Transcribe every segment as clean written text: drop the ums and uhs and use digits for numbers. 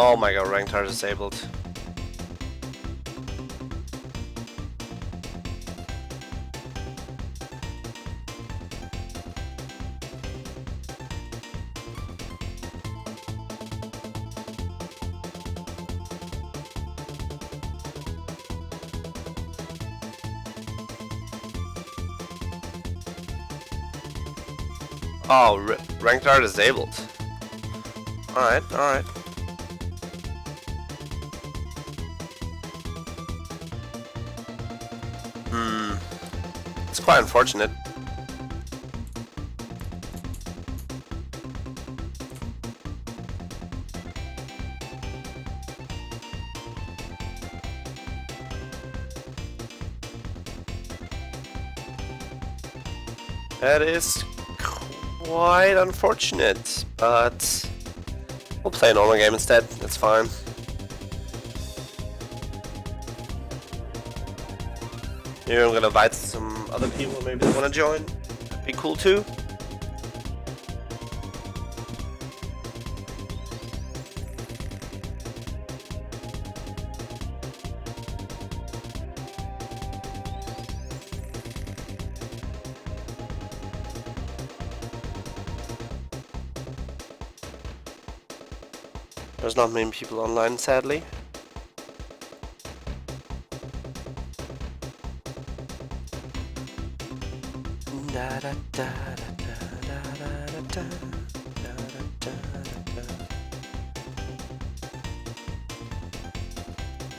Oh my god, ranked are disabled. Oh, ranked are disabled. Alright, alright. It's quite unfortunate. That is quite unfortunate, but we'll play a normal game instead. It's fine. Here I'm gonna invite some other people, maybe they wanna join. That'd be cool too. There's not many people online, sadly.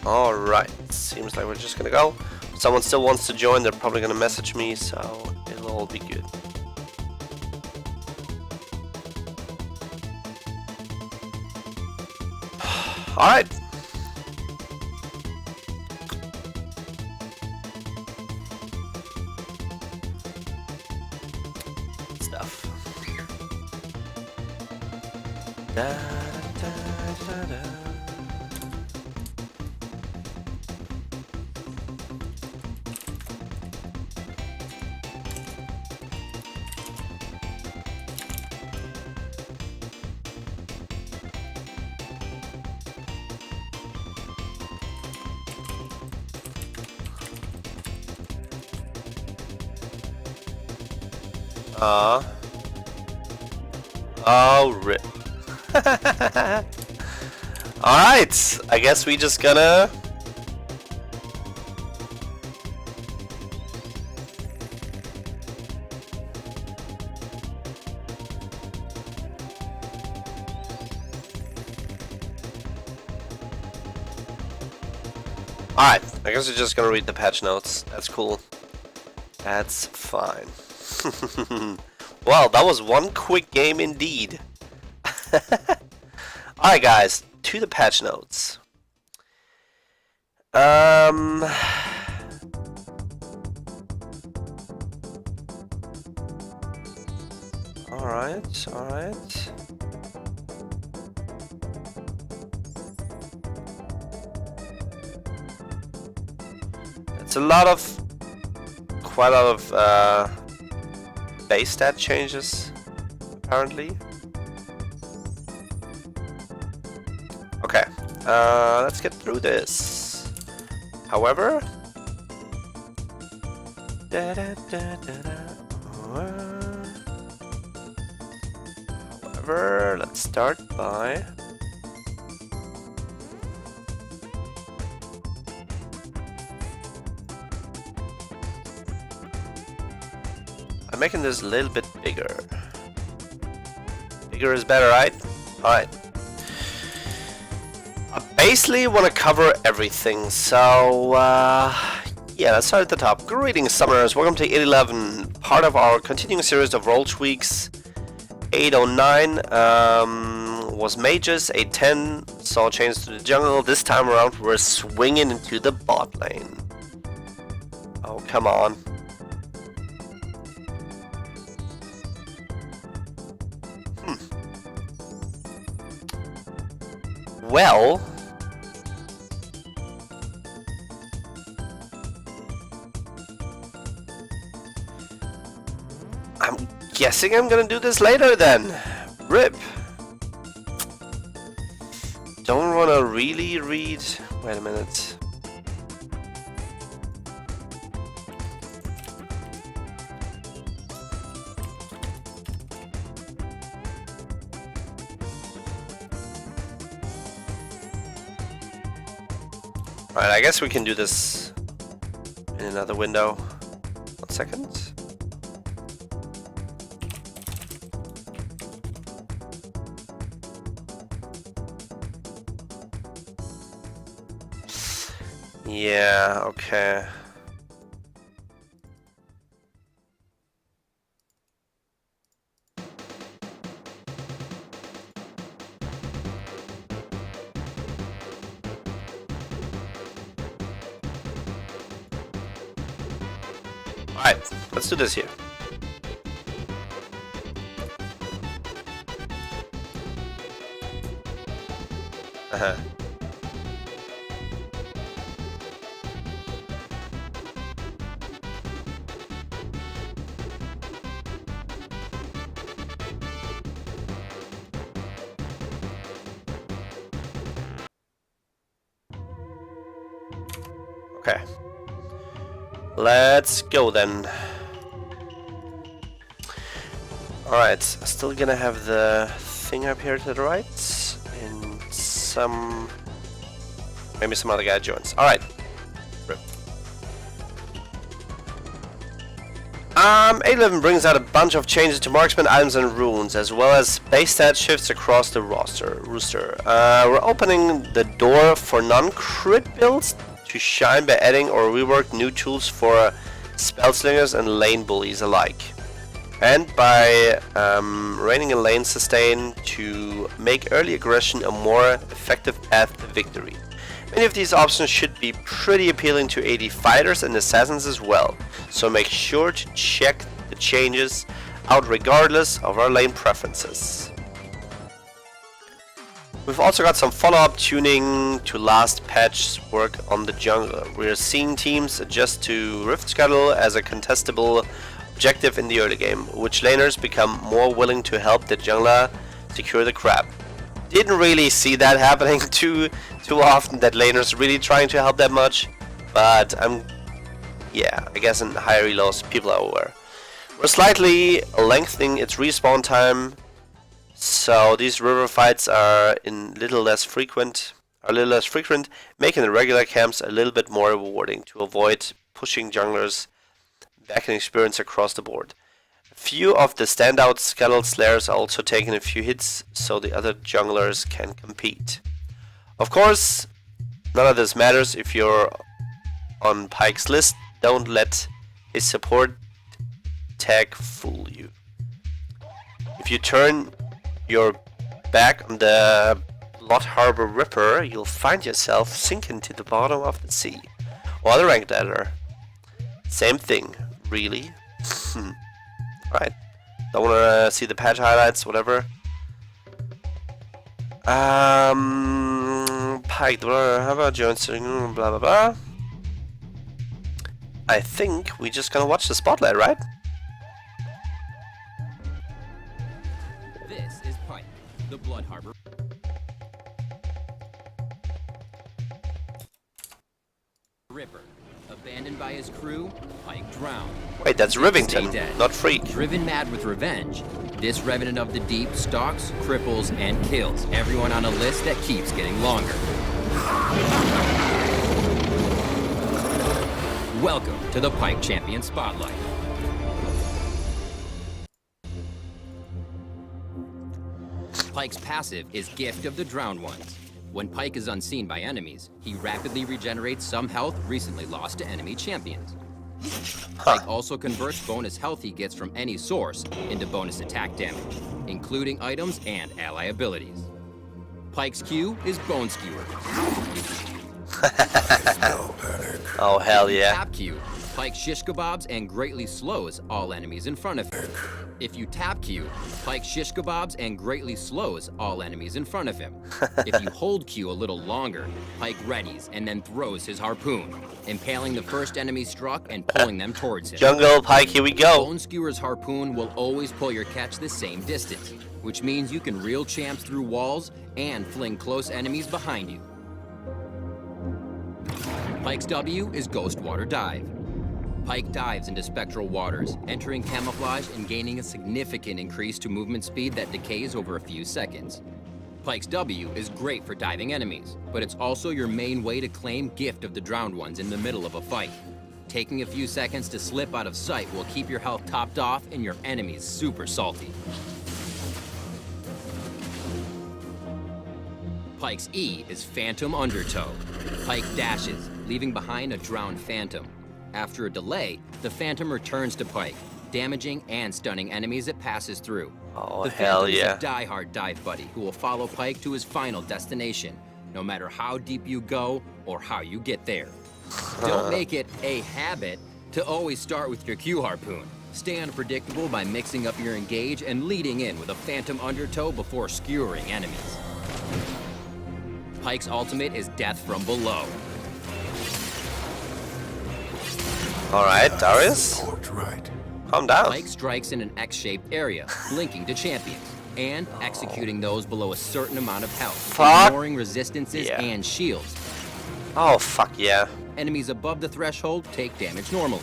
Alright, seems like we're just gonna go. If someone still wants to join, they're probably gonna message me, so it'll all be good. Alright. Stuff. Da, da, da, da. Oh, rip. Alright, I guess we just gonna... Alright, I guess we're just gonna read the patch notes. That's cool. That's fine. Well, that was one quick game indeed. Alright guys, to the patch notes. Alright. It's quite a lot of base stat changes, apparently. Okay, let's get through this. However, let's start by making this a little bit bigger. Bigger is better, right? Alright. I basically want to cover everything, so yeah, let's start at the top. Greetings, summoners. Welcome to 811, part of our continuing series of role tweaks. 809 was mages, 810 saw change to the jungle. This time around, we're swinging into the bot lane. Oh, come on. Well, I'm guessing I'm gonna do this later then. RIP. don't want to really read... Wait a minute. Alright, I guess we can do this in another window. 1 second. Yeah, okay. Alright, let's do this here. Uh-huh. Okay. Let's go then. Alright, still gonna have the thing up here to the right. And some... maybe some other guy joins. Alright. 811 brings out a bunch of changes to marksman items and runes, as well as base stat shifts across the roster. We're opening the door for non-crit builds to shine by adding or rework new tools for spell slingers and lane bullies alike, and by raining a lane sustain to make early aggression a more effective path to victory. Many of these options should be pretty appealing to AD fighters and assassins as well, so make sure to check the changes out regardless of our lane preferences. We've also got some follow-up tuning to last patch's work on the jungler. We're seeing teams adjust to Rift Scuttle as a contestable objective in the early game, which laners become more willing to help the jungler secure the crab. Didn't really see that happening too often, that laners really trying to help that much, but yeah, I guess in higher elos people are aware. We're slightly lengthening its respawn time, so these river fights are a little less frequent, making the regular camps a little bit more rewarding to avoid pushing junglers back in experience across the board. A few of the standout Scuttle Slayers are also taking a few hits so the other junglers can compete. Of course, none of this matters if you're on Pyke's list. Don't let his support tag fool you. If you turn your back on the Blood Harbor Ripper, you'll find yourself sinking to the bottom of the sea. Or the ranked ladder. Same thing, really. Right. Don't wanna see the patch highlights, whatever. Pyke, how about Jones? Blah blah blah. I think we just gonna watch the spotlight, right? This is Pyke, the Blood Harbor. Ripper. Abandoned by his crew, Pyke drowned. Wait, that's Rivington, not Freak. Driven mad with revenge, this Revenant of the Deep stalks, cripples, and kills everyone on a list that keeps getting longer. Welcome to the Pyke Champion Spotlight. Pyke's passive is Gift of the Drowned Ones. When Pyke is unseen by enemies, he rapidly regenerates some health recently lost to enemy champions. Pyke also converts bonus health he gets from any source into bonus attack damage, including items and ally abilities. Pyke's Q is Bone Skewer. Oh hell yeah. Tap Q, Pyke shish kebabs and greatly slows all enemies in front of him. If you tap Q, Pyke shish kebabs and greatly slows all enemies in front of him. If you hold Q a little longer, Pyke readies and then throws his harpoon, impaling the first enemy struck and pulling them towards him. Jungle Pyke, here we go. Bone Skewer's harpoon will always pull your catch the same distance, which means you can reel champs through walls and fling close enemies behind you. Pyke's W is Ghost Water Dive. Pyke dives into spectral waters, entering camouflage and gaining a significant increase to movement speed that decays over a few seconds. Pyke's W is great for diving enemies, but it's also your main way to claim Gift of the Drowned Ones in the middle of a fight. Taking a few seconds to slip out of sight will keep your health topped off and your enemies super salty. Pyke's E is Phantom Undertow. Pyke dashes, leaving behind a drowned phantom. After a delay, the phantom returns to Pyke, damaging and stunning enemies it passes through. Oh, the hell phantom yeah. is a die-hard dive buddy who will follow Pyke to his final destination, no matter how deep you go or how you get there. Don't make it a habit to always start with your Q harpoon. Stay unpredictable by mixing up your engage and leading in with a phantom undertow before skewering enemies. Pyke's ultimate is Death from Below. Alright, Darius. Calm down. Pyke strikes in an X-shaped area, blinking to champions, and executing those below a certain amount of health, ignoring resistances and shields. Oh, fuck yeah. Enemies above the threshold take damage normally.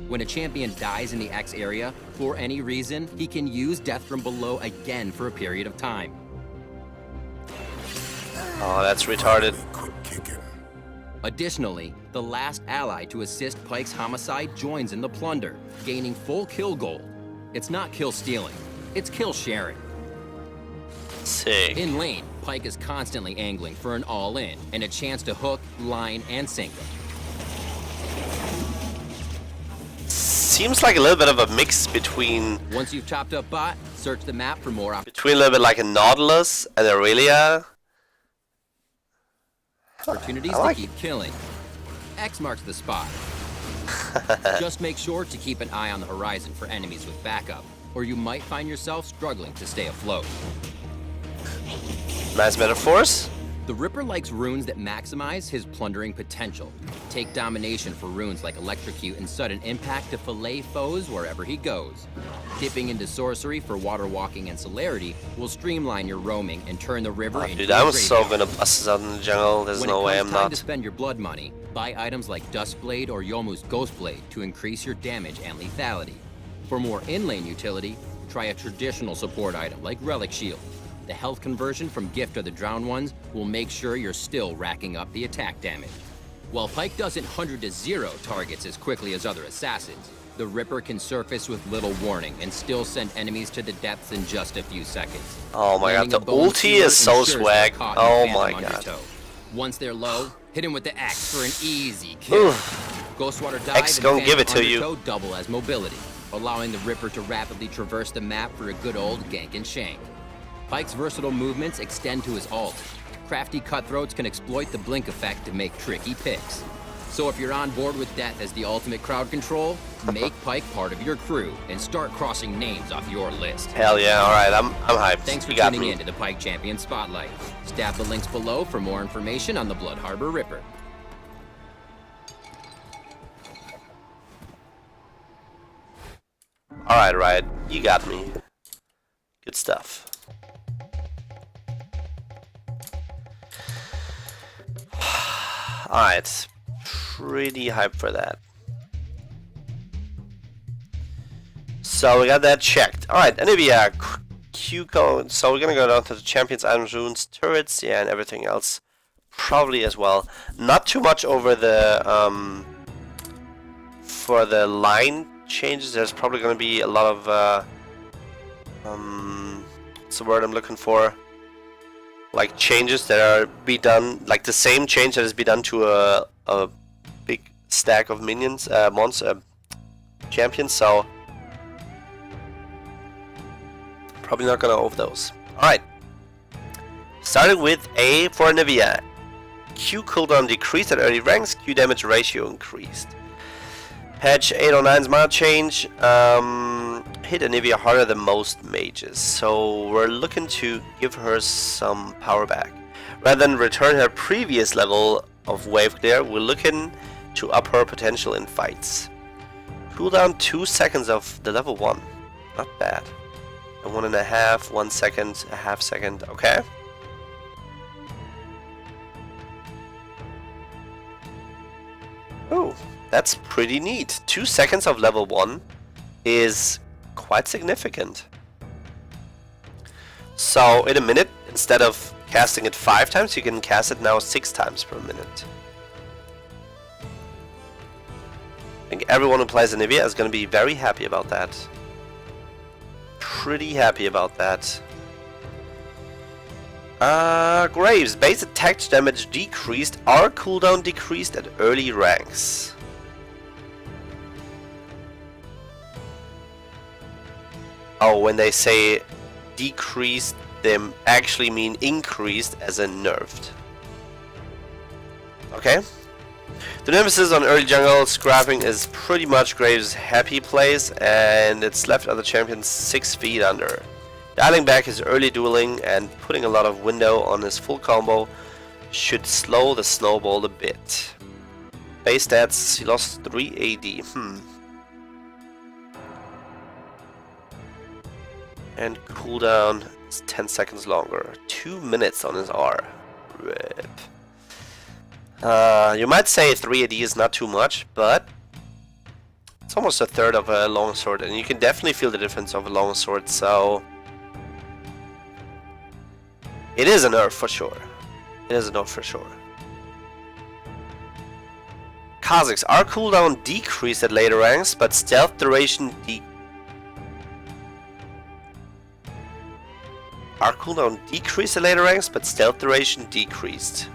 When a champion dies in the X area, for any reason, he can use Death from Below again for a period of time. Oh, that's retarded. Additionally, the last ally to assist Pyke's homicide joins in the plunder, gaining full kill gold. It's not kill stealing, it's kill sharing. Sick. In lane, Pyke is constantly angling for an all-in and a chance to hook, line, and sink them. Seems like a little bit of a mix between... Once you've chopped up bot, search the map for more Between a little bit like a Nautilus and Aurelia. opportunities I like to keep killing. X marks the spot. Just make sure to keep an eye on the horizon for enemies with backup, or you might find yourself struggling to stay afloat. Nice metaphors. The Ripper likes runes that maximize his plundering potential. Take domination for runes like Electrocute and Sudden Impact to fillet foes wherever he goes. Dipping into sorcery for water walking and celerity will streamline your roaming and turn the river into Dude, a I was so graveyard. gonna bust this out in the jungle. There's When no it way comes I'm time not. to spend your blood money, buy items like Dustblade or Yomu's Ghostblade to increase your damage and lethality. For more in-lane utility, try a traditional support item like Relic Shield. The health conversion from Gift of the Drowned Ones will make sure you're still racking up the attack damage. While Pyke doesn't 100 to 0 targets as quickly as other assassins, the Ripper can surface with little warning and still send enemies to the depths in just a few seconds. Oh my god, Landing the a bone ulti sealer is so ensures they're swag. caught in Oh Phantom my god. Undertow. Once they're low, hit him with the X for an easy kill. Ghostwater Dive X and gonna give Phantom it to you. Undertow double as mobility, allowing the Ripper to rapidly traverse the map for a good old gank and shank. Pyke's versatile movements extend to his ult. Crafty cutthroats can exploit the blink effect to make tricky picks. So if you're on board with death as the ultimate crowd control, make Pyke part of your crew and start crossing names off your list. Hell yeah, alright, I'm hyped. Thanks for You got tuning me. in to the Pyke Champion Spotlight. Stab the links below for more information on the Blood Harbor Ripper. Alright, Riot, you got me. Good stuff. Alright, pretty hyped for that. So we got that checked. Alright, Anivia, Q code. So we're gonna go down to the Champions, Items, Runes, Turrets, yeah, and everything else. Probably as well. Not too much over the, for the line changes. There's probably gonna be a lot of, what's the word I'm looking for? Like changes that are be done, like the same change that is be done to a big stack of minions, champions. So probably not gonna overdose. All right, starting with A for Anivia. Q cooldown decreased at early ranks. Q damage ratio increased. Patch 809's mana change hit Anivia harder than most mages, so we're looking to give her some power back. Rather than return her previous level of wave clear, we're looking to up her potential in fights. Cooldown 2 seconds of the level 1. Not bad. A 1.5, 1 second, a half second, okay. Oh, that's pretty neat. 2 seconds of level 1 is quite significant. So in a minute, instead of casting it 5 times, you can cast it now 6 times per minute. I think everyone who plays Anivia is going to be very happy about that. Pretty happy about that. Graves. Base attack damage decreased. R cooldown decreased at early ranks. Oh, when they say decreased, they actually mean increased as in nerfed. Okay. The emphasis on early jungle scrapping is pretty much Graves' happy place, and it's left other champions 6 feet under. Dialing back his early dueling and putting a lot of window on his full combo should slow the snowball a bit. Base stats, he lost 3 AD. And cooldown is 10 seconds longer. 2 minutes on his R. Rip. You might say 3 AD is not too much, but it's almost a third of a longsword, and you can definitely feel the difference of a longsword, so it is a nerf for sure. It is a nerf for sure. Kha'Zix, our cooldown decreased at later ranks, but stealth duration Our cooldown decreased at later ranks, but stealth duration decreased.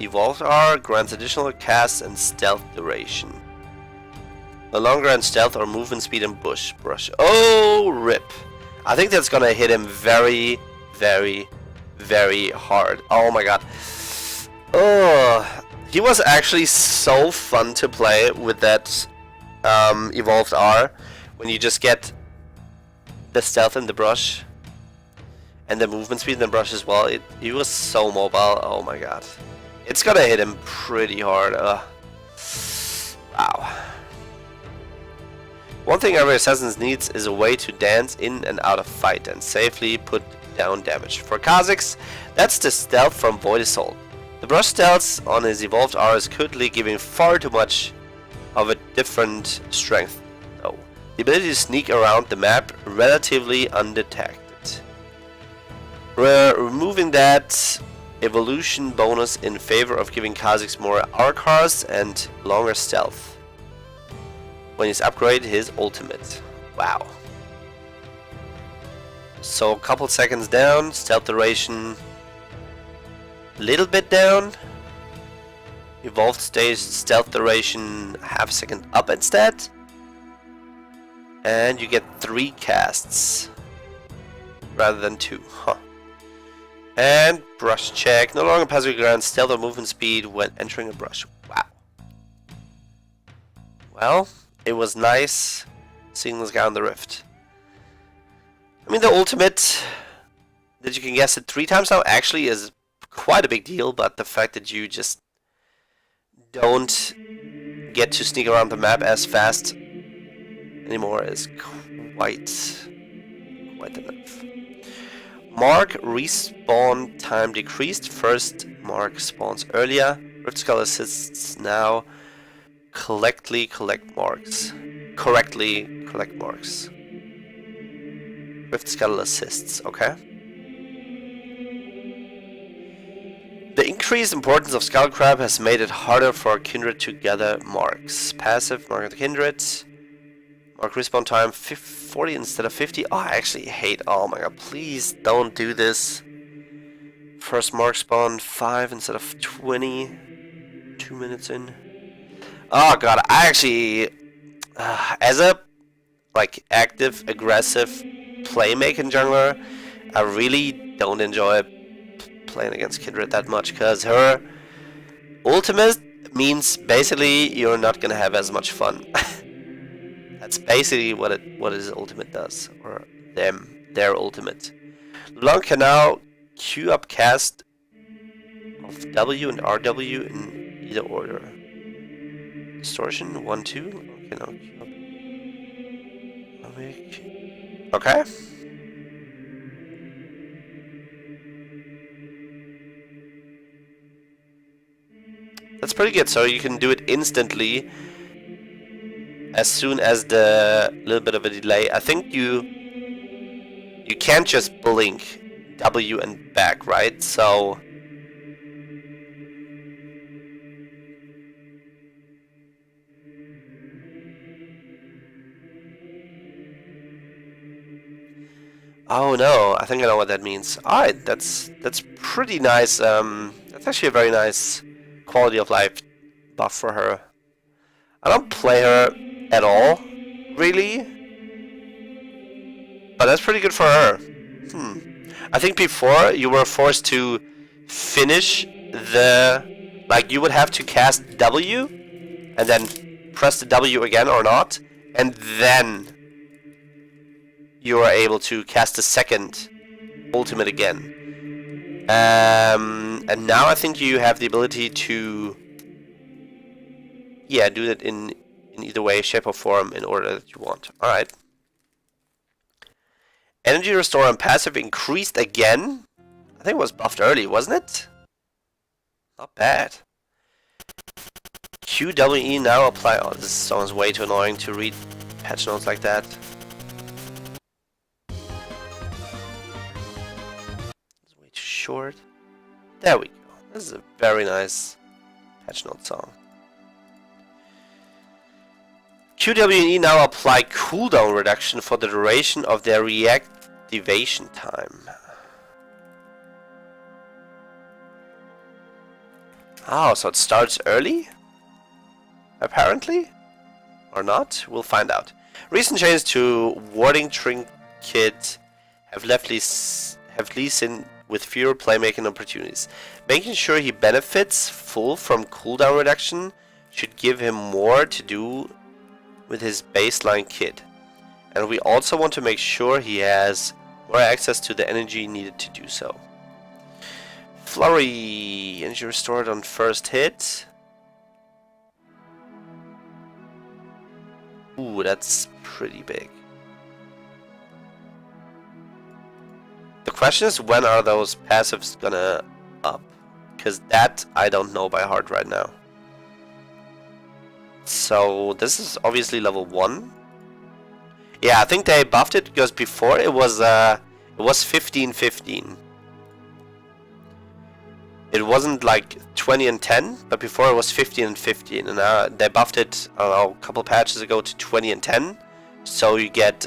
Evolved R grants additional cast and stealth duration. No longer grants stealth or movement speed and brush. Oh, rip. I think that's gonna hit him very, very, very hard. Oh my god. Oh, he was actually so fun to play with that Evolved R. When you just get the stealth and the brush. And the movement speed and the brush as well. He was so mobile. Oh my god. It's gonna hit him pretty hard. Wow. One thing every assassin needs is a way to dance in and out of fight and safely put down damage. For Kha'Zix, that's the stealth from Void Assault. The brush stealth on his evolved R is currently giving far too much of a different strength, though. The ability to sneak around the map relatively undetected. Removing that evolution bonus in favor of giving Kha'Zix more R-cars and longer stealth when he's upgraded his ultimate. Wow. So a couple seconds down, stealth duration little bit down. Evolved stage stealth duration half a second up instead. And you get 3 casts rather than 2. Huh. And brush check. No longer passively grants stealth or movement speed when entering a brush. Wow. Well, it was nice seeing this guy on the rift. I mean, the ultimate that you can guess it 3 times now actually is quite a big deal, but the fact that you just don't get to sneak around the map as fast anymore is quite enough. Mark respawn time decreased. First Mark spawns earlier. Rift Skull assists now. Correctly collect marks. Rift Skull assists, okay. The increased importance of Skullcrab has made it harder for Kindred to gather marks. Passive, Mark of the Kindred. Mark respawn time 40 instead of 50. Oh, I actually hate. Oh my god, please don't do this. First Mark spawn 5 instead of 20. 2 minutes in. Oh god, I actually, as a active, aggressive playmaking jungler, I really don't enjoy playing against Kindred that much, because her ultimate means basically you're not gonna have as much fun. That's basically what his ultimate does, or their ultimate. LeBlanc can now queue up cast of W and RW in either order. Distortion 1, 2. Okay, now queue up. Okay. That's pretty good. So you can do it instantly as soon as the little bit of a delay. I think you can't just blink W and back, right? So oh no, I think I know what that means. Alright, that's pretty nice. That's actually a very nice quality of life buff for her. I don't play her at all, really, but that's pretty good for her. I think before you were forced to finish like you would have to cast W and then press the W again or not, and then you are able to cast the second ultimate again. And now I think you have the ability to do that in either way, shape or form in order that you want. Alright. Energy restore and passive increased again. I think it was buffed early, wasn't it? Not bad. QWE now apply. Oh, this sounds way too annoying to read patch notes like that. It's way too short. There we go. This is a very nice patch note song. QWE now apply cooldown reduction for the duration of their reactivation time. Oh, so it starts early? Apparently? Or not? We'll find out. Recent changes to warding trinket have left Lee Sin with fewer playmaking opportunities. Making sure he benefits full from cooldown reduction should give him more to do with his baseline kit. And we also want to make sure he has more access to the energy needed to do so. Flurry! Energy restored on first hit. Ooh, that's pretty big. The question is, when are those passives gonna up? Because that I don't know by heart right now. So this is obviously level 1. Yeah, I think they buffed it because before it was 15-15. It wasn't like 20 and 10, but before it was 15 and 15, and now they buffed it, I don't know, a couple patches ago to 20 and 10. So you get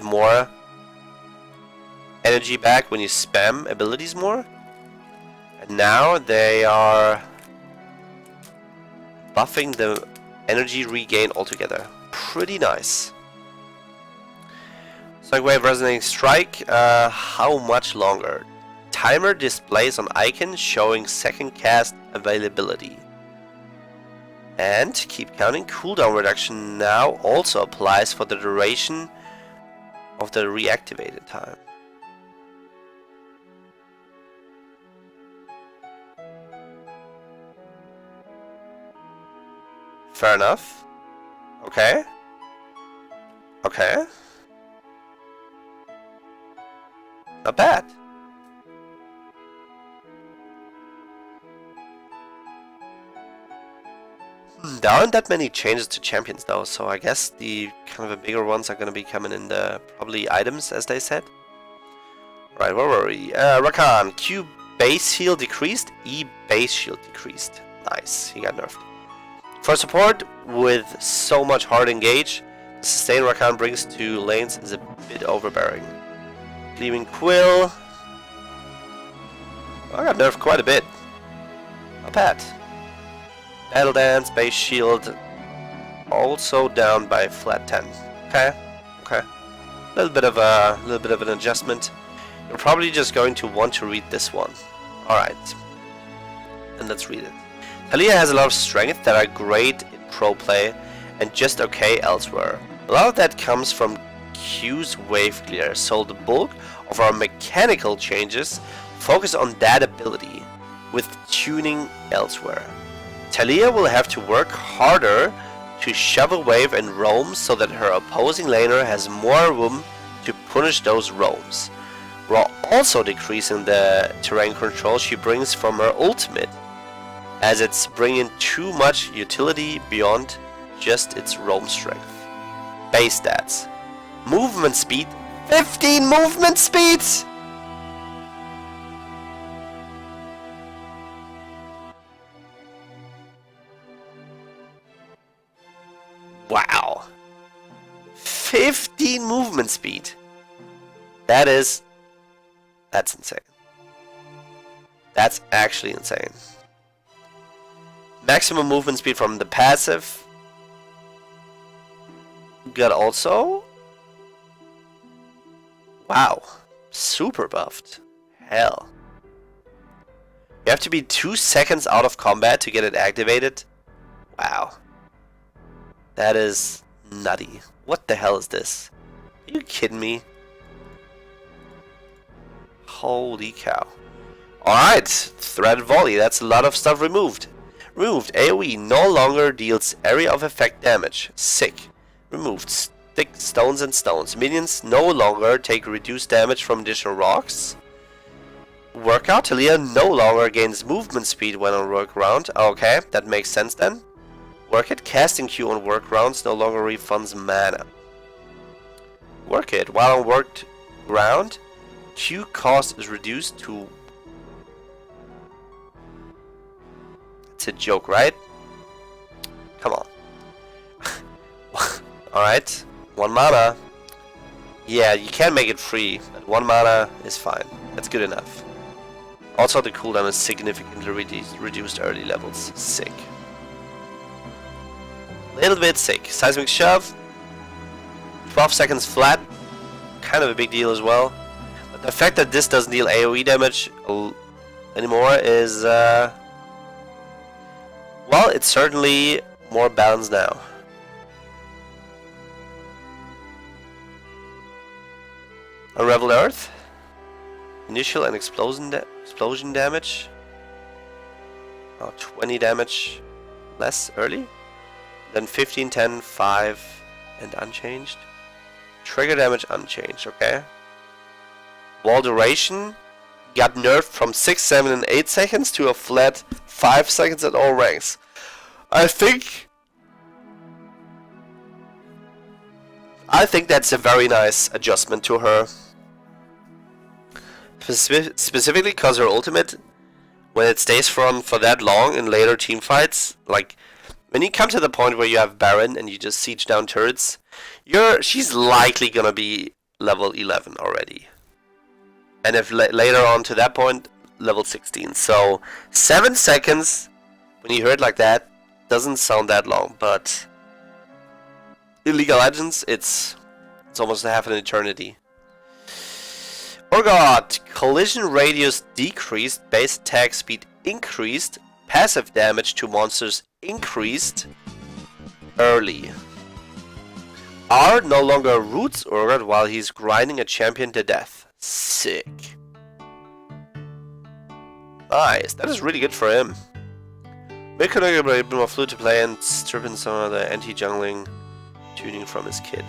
more energy back when you spam abilities more. And now they are buffing the energy regain altogether. Pretty nice. Sonic Wave Resonating Strike. How much longer? Timer displays on icon showing second cast availability. And keep counting. Cooldown reduction now also applies for the duration of the reactivated time. Fair enough. Okay. Okay. Not bad. There aren't that many changes to champions though, so I guess the kind of the bigger ones are gonna be coming in the probably items, as they said. Right, where were we? Rakan, Q base heal decreased, E base shield decreased. Nice, he got nerfed. For support, with so much hard engage, the sustain Rakan brings to lanes is a bit overbearing. Leaving Quill. I got nerfed quite a bit. Not bad. Battle Dance, base shield, also down by flat 10. Okay, okay. A little bit of an adjustment. You're probably just going to want to read this one. All right, and let's read it. Talia has a lot of strength that are great in pro play and just okay elsewhere. A lot of that comes from Q's wave clear, so the bulk of our mechanical changes focus on that ability, with tuning elsewhere. Talia will have to work harder to shove a wave and roam so that her opposing laner has more room to punish those roams. We're also decreasing the terrain control she brings from her ultimate, as it's bringing too much utility beyond just its roam strength. Base stats. Movement speed. 15 movement speed! Wow. 15 movement speed. That's insane. That's actually insane. Maximum movement speed from the passive. Got also. Wow. Super buffed. Hell. You have to be 2 seconds out of combat to get it activated. Wow. That is nutty. What the hell is this? Are you kidding me? Holy cow. Alright, threaded volley, that's a lot of stuff removed. Removed, AoE no longer deals area of effect damage. Sick. Removed, stick, stones and stones. Minions no longer take reduced damage from additional rocks. Workout, Talia no longer gains movement speed when on workaround. Okay, that makes sense then. Work it, casting Q on workarounds no longer refunds mana. Work it, while on worked ground, Q cost is reduced to... It's a joke, right? Come on. Alright, 1 mana. Yeah, you can make it free, but 1 mana is fine. That's good enough. Also, the cooldown is significantly reduced early levels. Sick. Little bit sick. Seismic Shove. 12 seconds flat. Kind of a big deal as well. But the fact that this doesn't deal AoE damage anymore is... well, it's certainly more balanced now. Unraveled Earth. Initial and explosion damage. Oh, 20 damage less early. Then 15, 10, 5, and unchanged. Trigger damage unchanged, okay. Wall duration got nerfed from 6, 7, and 8 seconds to a flat 5 seconds at all ranks. I think that's a very nice adjustment to her. Specifically because her ultimate, when it stays for that long in later team fights, like when you come to the point where you have Baron and you just siege down turrets, she's likely gonna be level 11 already. And if later on to that point, level 16. So 7 seconds, when you hear it like that, doesn't sound that long, but in League of Legends, it's almost half an eternity. Orgot, collision radius decreased, base attack speed increased, passive damage to monsters increased early. R no longer roots Urgot while he's grinding a champion to death. Sick. Nice, that is really good for him. Make it a bit more fluid to play and stripping some of the anti-jungling tuning from his kit.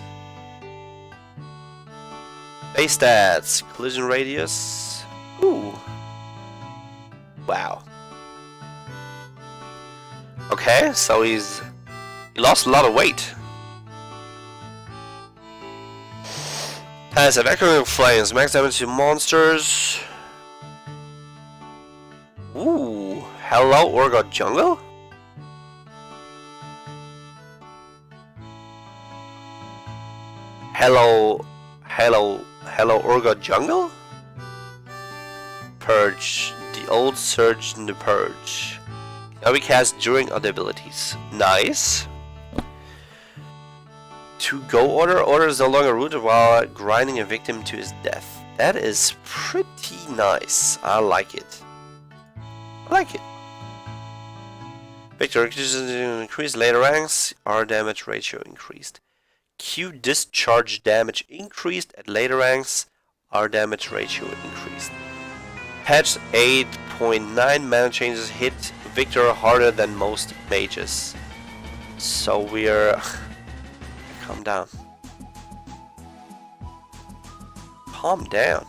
Base stats, collision radius. Ooh. Wow. Okay, so he lost a lot of weight. Passive echoing flames, max damage to monsters. Ooh, hello Orgot jungle? Hello Orgot jungle? Purge, the old surge in the purge. Now we cast during other abilities. Nice. To go order is no longer rooted while grinding a victim to his death. That is pretty nice. I like it. Victor increased later ranks. R damage ratio increased. Q discharge damage increased at later ranks. R damage ratio increased. Patch 8.9 mana changes hit Victor harder than most mages. So we're... Calm down. Calm down.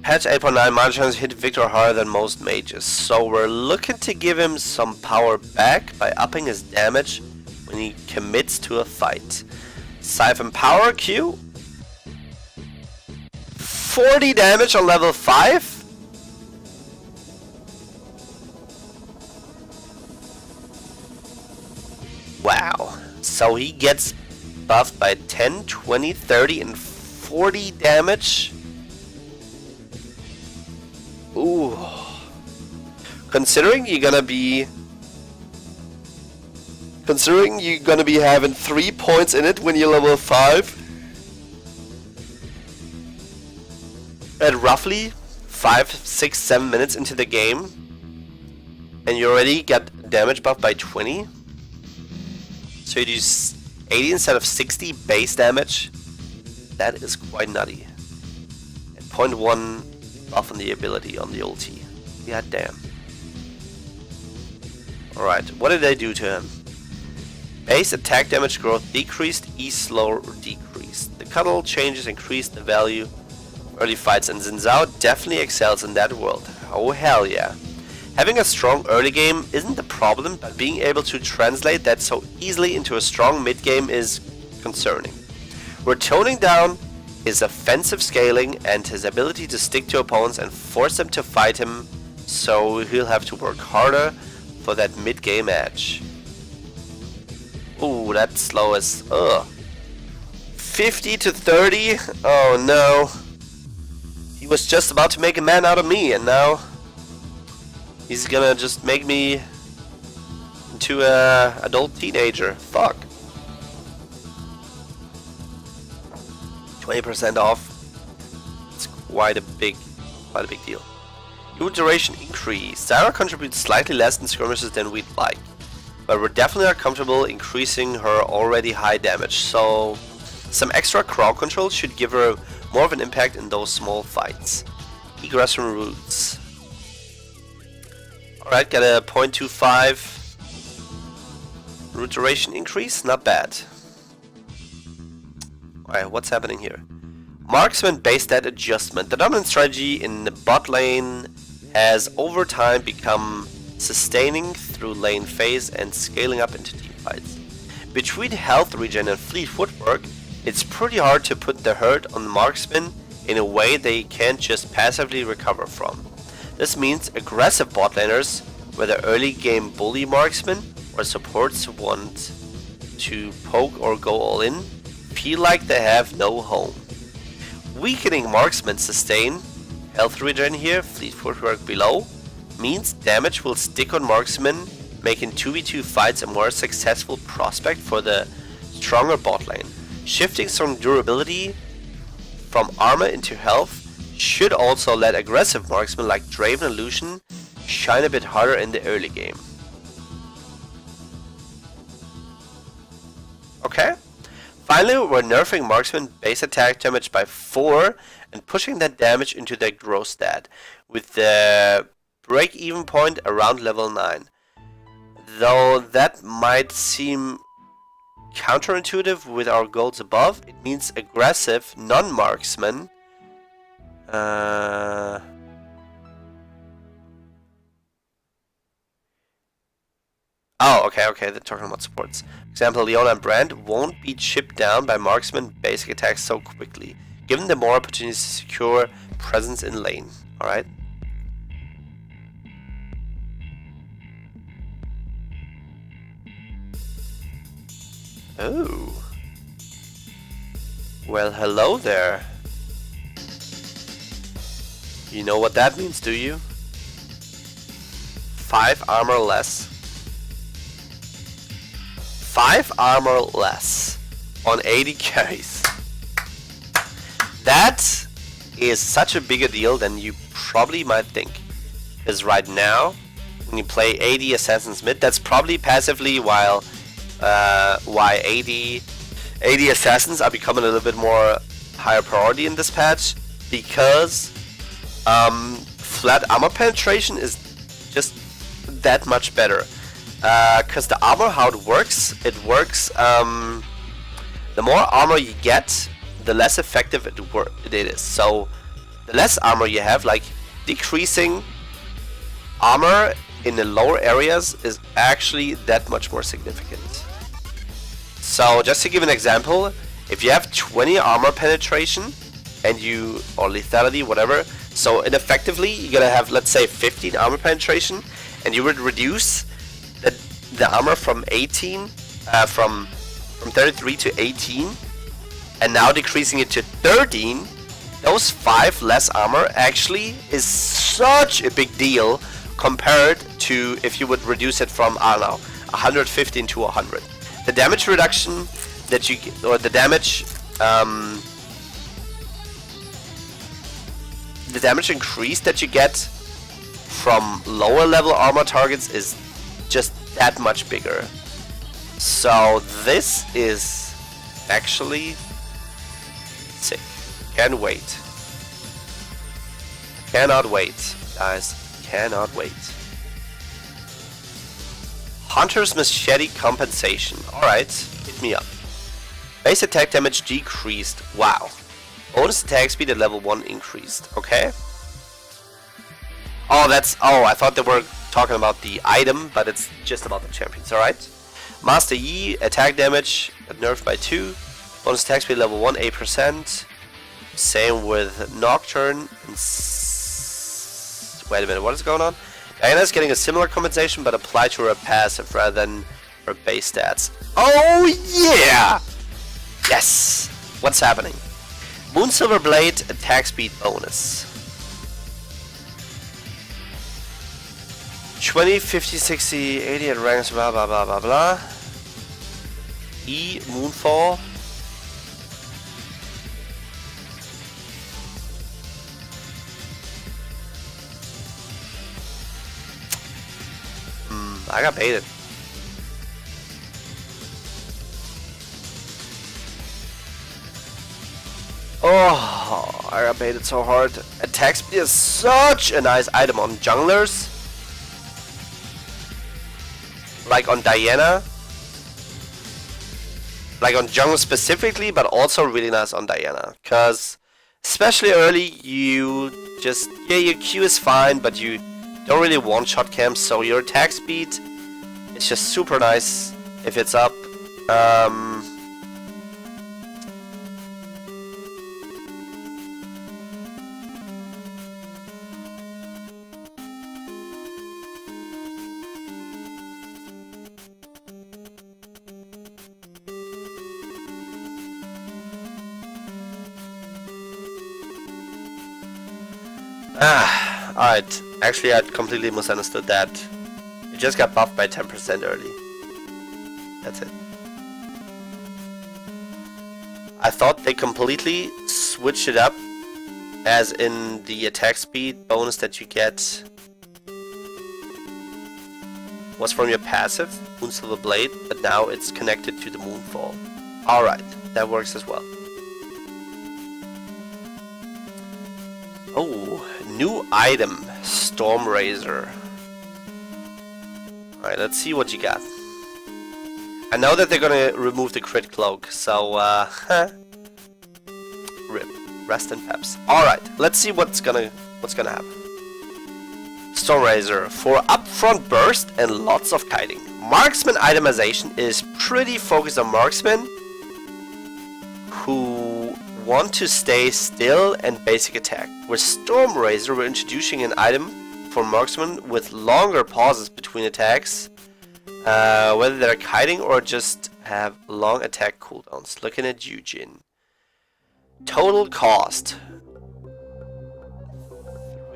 Patch 8.9 mana chance hit Victor harder than most mages, so we're looking to give him some power back by upping his damage when he commits to a fight. Siphon Power Q. 40 damage on level 5? Wow. So he gets buffed by 10, 20, 30, and 40 damage. Ooh. Considering you're gonna be having 3 points in it when you're level 5. At roughly 5, 6, 7 minutes into the game. And you already got damage buff by 20. So you do 80 instead of 60 base damage. That is quite nutty. And 0.1 buff on the ability on the ulti. God damn. Alright, what did I do to him? Base attack damage growth decreased, E slow decreased. The cuddle changes increased the value of early fights, and Xin Zhao definitely excels in that world. Oh hell yeah. Having a strong early game isn't the problem, but being able to translate that so easily into a strong mid game is concerning. We're toning down his offensive scaling and his ability to stick to opponents and force them to fight him, so he'll have to work harder for that mid game edge. Ooh, that slow is 50 to 30. Oh no. He was just about to make a man out of me, and now he's gonna just make me into a adult teenager. Fuck. 20% off. It's quite a big deal. Your duration increase. Zyra contributes slightly less in skirmishes than we'd like, but we're definitely not comfortable increasing her already high damage, so some extra crowd control should give her more of an impact in those small fights. Egress from roots. Alright, got a 0.25 root duration increase, not bad. Alright, what's happening here? Marksman base stat adjustment. The dominant strategy in the bot lane has over time become sustaining through lane phase and scaling up into team fights. Between health regen and fleet footwork, it's pretty hard to put the hurt on the marksman in a way they can't just passively recover from. This means aggressive bot laners, whether early game bully marksmen or supports want to poke or go all in, feel like they have no home. Weakening marksmen sustain, health regen here, fleet footwork below, means damage will stick on marksmen, making 2v2 fights a more successful prospect for the stronger bot lane. Shifting some durability from armor into health should also let aggressive marksmen like Draven and Lucian shine a bit harder in the early game. Okay. Finally, we're nerfing marksman base attack damage by 4 and pushing that damage into their growth stat, with the break-even point around level 9. Though that might seem counterintuitive with our goals above, it means aggressive non-marksmen okay, they're talking about supports. For example, Leona and Brand won't be chipped down by marksman basic attacks so quickly, giving them more opportunities to secure presence in lane. Alright. Oh. Well, hello there. You know what that means, do you? 5 armor less. 5 armor less on 80 carries. That is such a bigger deal than you probably might think. Because right now, when you play 80 Assassins mid, that's probably passively why 80 Assassins are becoming a little bit more higher priority in this patch, because flat armor penetration is just that much better. Because the armor, how it works, the more armor you get, the less effective it is. So the less armor you have, like decreasing armor in the lower areas is actually that much more significant. So just to give an example, if you have 20 armor penetration and you, or lethality, whatever, so ineffectively you're gonna have, let's say, 15 armor penetration, and you would reduce the armor from 18, from 33 to 18, and now decreasing it to 13. Those 5 less armor actually is such a big deal compared to if you would reduce it from, I don't know, 115 to 100. The damage reduction that you get, or the damage increase that you get from lower level armor targets is just that much bigger. So this is actually sick. Can't wait. Cannot wait, guys. Cannot wait. Hunter's Machete compensation. Alright, hit me up. Base attack damage decreased. Wow. Bonus attack speed at level 1 increased. Okay. Oh, that's... Oh, I thought they were talking about the item, but it's just about the champions. Alright. Master Yi, attack damage nerfed by 2. Bonus attack speed level 1, 8%. Same with Nocturne. Wait a minute, what is going on? Diana's getting a similar compensation, but applied to her passive rather than her base stats. Oh yeah! Yes! What's happening? Moonsilver Blade, attack speed bonus. 20, 50, 60, 80 at ranks, blah blah blah blah blah. E, Moonfall. I got baited. Oh, I got baited so hard. Attack speed is such a nice item on junglers. Like on Diana. Like on jungle specifically, but also really nice on Diana. Because especially early, you just... Yeah, your Q is fine, but you don't really one-shot camp, so your attack speed is just super nice if it's up. Alright. Actually, I completely misunderstood that. It just got buffed by 10% early. That's it. I thought they completely switched it up, as in the attack speed bonus that you get was from your passive, Moonsilver Blade, but now it's connected to the Moonfall. Alright, that works as well. Oh, new item, Storm Razor. Alright, let's see what you got. I know that they're gonna remove the crit cloak, so rip. Rest in peps. Alright, let's see what's gonna happen. Storm Razor for upfront burst and lots of kiting. Marksman itemization is pretty focused on marksmen who want to stay still and basic attack. With Storm Razor, we're introducing an item for marksmen with longer pauses between attacks, whether they're kiting or just have long attack cooldowns. Looking at Eugene. Total cost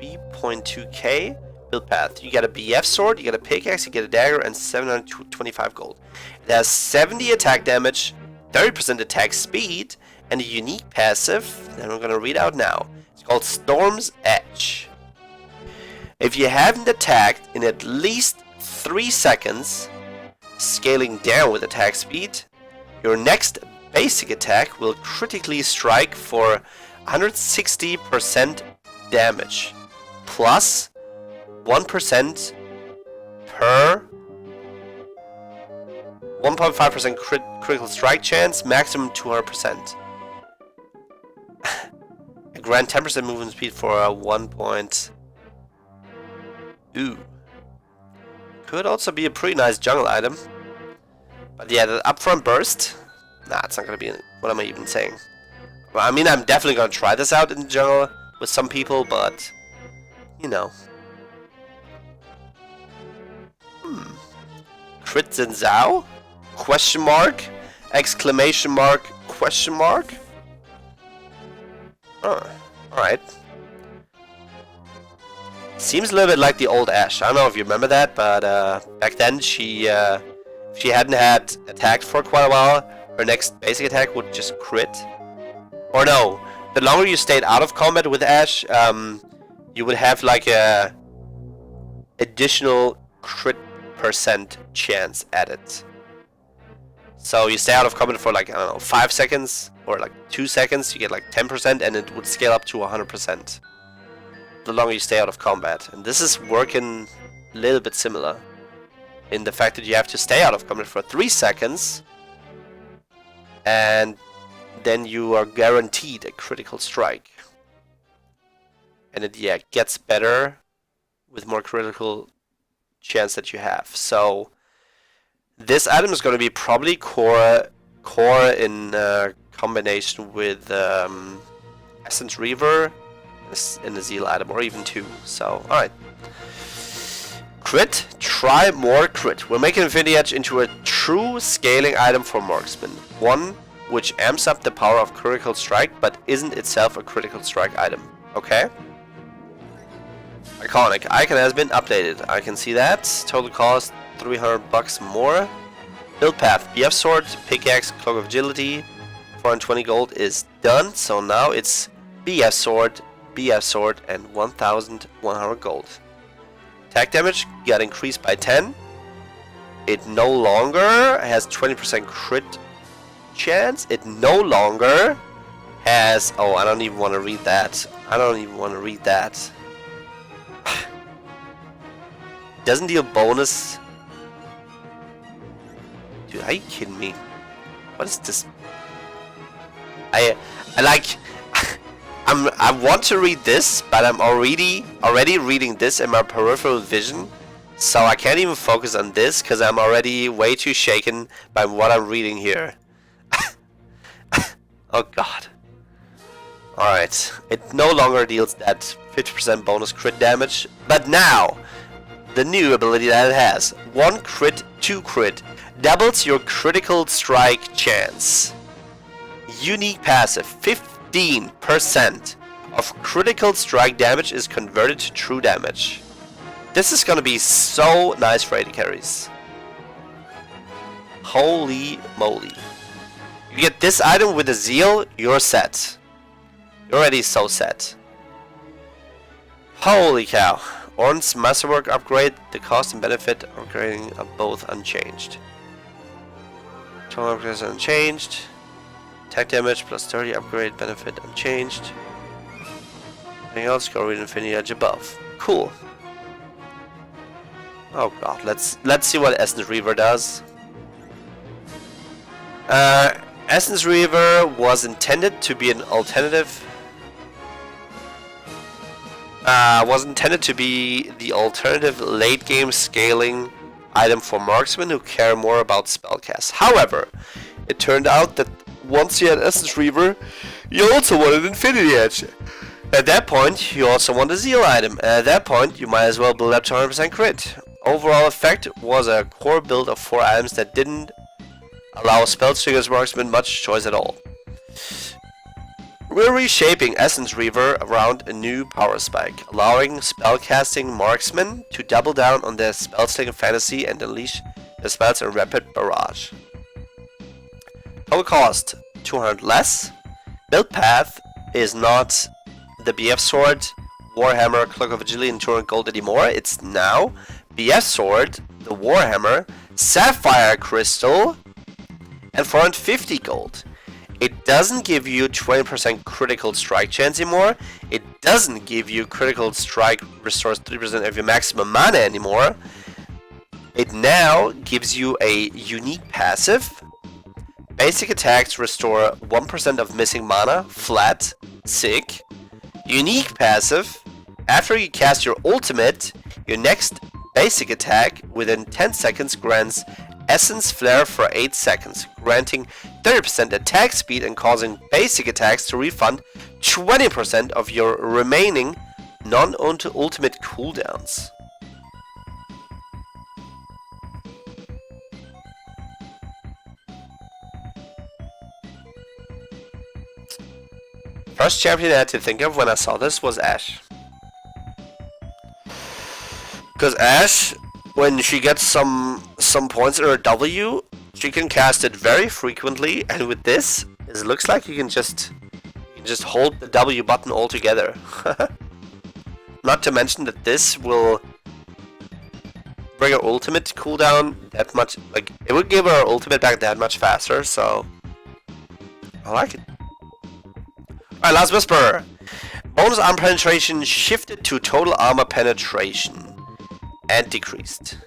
3.2k. Build path. You get a BF sword, you get a pickaxe, you get a dagger, and 725 gold. It has 70 attack damage, 30% attack speed, and a unique passive that I'm gonna read out now. It's called Storm's Edge. If you haven't attacked in at least 3 seconds, scaling down with attack speed, your next basic attack will critically strike for 160% damage, plus 1% per 1.5% critical strike chance, maximum 200%. Grant 10% movement speed for a 1 point. Ooh. Could also be a pretty nice jungle item. But yeah, the upfront burst. Nah, it's not gonna be. What am I even saying? Well, I mean, I'm definitely gonna try this out in the jungle with some people, but you know. Crit Zhao? Question mark? Exclamation mark? Question mark? Oh, alright. Seems a little bit like the old Ashe. I don't know if you remember that, but back then she hadn't had attacked for quite a while. Her next basic attack would just crit. Or no, the longer you stayed out of combat with Ashe, you would have like a additional crit percent chance added. So you stay out of combat for like, I don't know, 5 seconds or like 2 seconds, you get like 10% and it would scale up to 100% the longer you stay out of combat. And this is working a little bit similar in the fact that you have to stay out of combat for 3 seconds and then you are guaranteed a critical strike. And it, yeah, gets better with more critical chance that you have. So this item is going to be probably core in combination with Essence Reaver in the Zeal item, or even 2. So, alright. Crit. Try more crit. We're making Infinity Edge into a true scaling item for Marksman. One which amps up the power of critical strike, but isn't itself a critical strike item. Okay? Iconic. Icon has been updated. I can see that. Total cost $300 more. Build path. BF Sword, Pickaxe, Cloak of Agility. 420 gold is done. So now it's BF Sword, and 1,100 gold. Attack damage got increased by 10. It no longer has 20% crit chance. It no longer has... Oh, I don't even want to read that. Doesn't deal bonus. Dude, are you kidding me? What is this? I like... I want to read this, but I'm already reading this in my peripheral vision, so I can't even focus on this because I'm already way too shaken by what I'm reading here. Oh god. Alright, it no longer deals that 50% bonus crit damage, but now, the new ability that it has, 1 crit, 2 crit, doubles your critical strike chance. Unique passive, 15% of critical strike damage is converted to true damage. This is gonna be so nice for AD carries. Holy moly. You get this item with a Zeal, you're set. You're already so set. Holy cow. Ornn's Masterwork upgrade, the cost and benefit of upgrading are both unchanged. Total upgrades are unchanged. Attack damage plus 30 upgrade benefit unchanged. Anything else? Go read Infinity Edge above. Cool. Oh god, let's see what Essence Reaver does. Essence Reaver was intended to be an alternative. Was intended to be the alternative late game scaling item for marksmen who care more about spellcasts. However, it turned out that once you had Essence Reaver, you also wanted Infinity Edge. At that point, you also want a Zeal item. At that point, you might as well build up to 100% crit. Overall effect was a core build of 4 items that didn't allow Spellslinger's marksman much choice at all. We're reshaping Essence Reaver around a new power spike, allowing spellcasting marksmen to double down on their spellslinger fantasy and unleash their spells in rapid barrage. Total cost 200 less. Build path is not the BF Sword, Warhammer, Cloak of Agility, and 200 gold anymore. It's now BF Sword, the Warhammer, Sapphire Crystal, and 450 gold. It doesn't give you 20% critical strike chance anymore. It doesn't give you critical strike restores 3% of your maximum mana anymore. It now gives you a unique passive. Basic attacks restore 1% of missing mana, flat, sick. Unique passive. After you cast your ultimate, your next basic attack within 10 seconds grants Essence Flare for 8 seconds, granting 30% attack speed and causing basic attacks to refund 20% of your remaining non-ultimate cooldowns. First champion I had to think of when I saw this was Ashe. Because Ashe, when she gets some points in her W, she can cast it very frequently, and with this, it looks like you can just hold the W button altogether. Not to mention that this will bring her ultimate cooldown that much, like, it would give her ultimate back that much faster, so I like it. Alright, last whisper. Bonus armor penetration shifted to total armor penetration and decreased.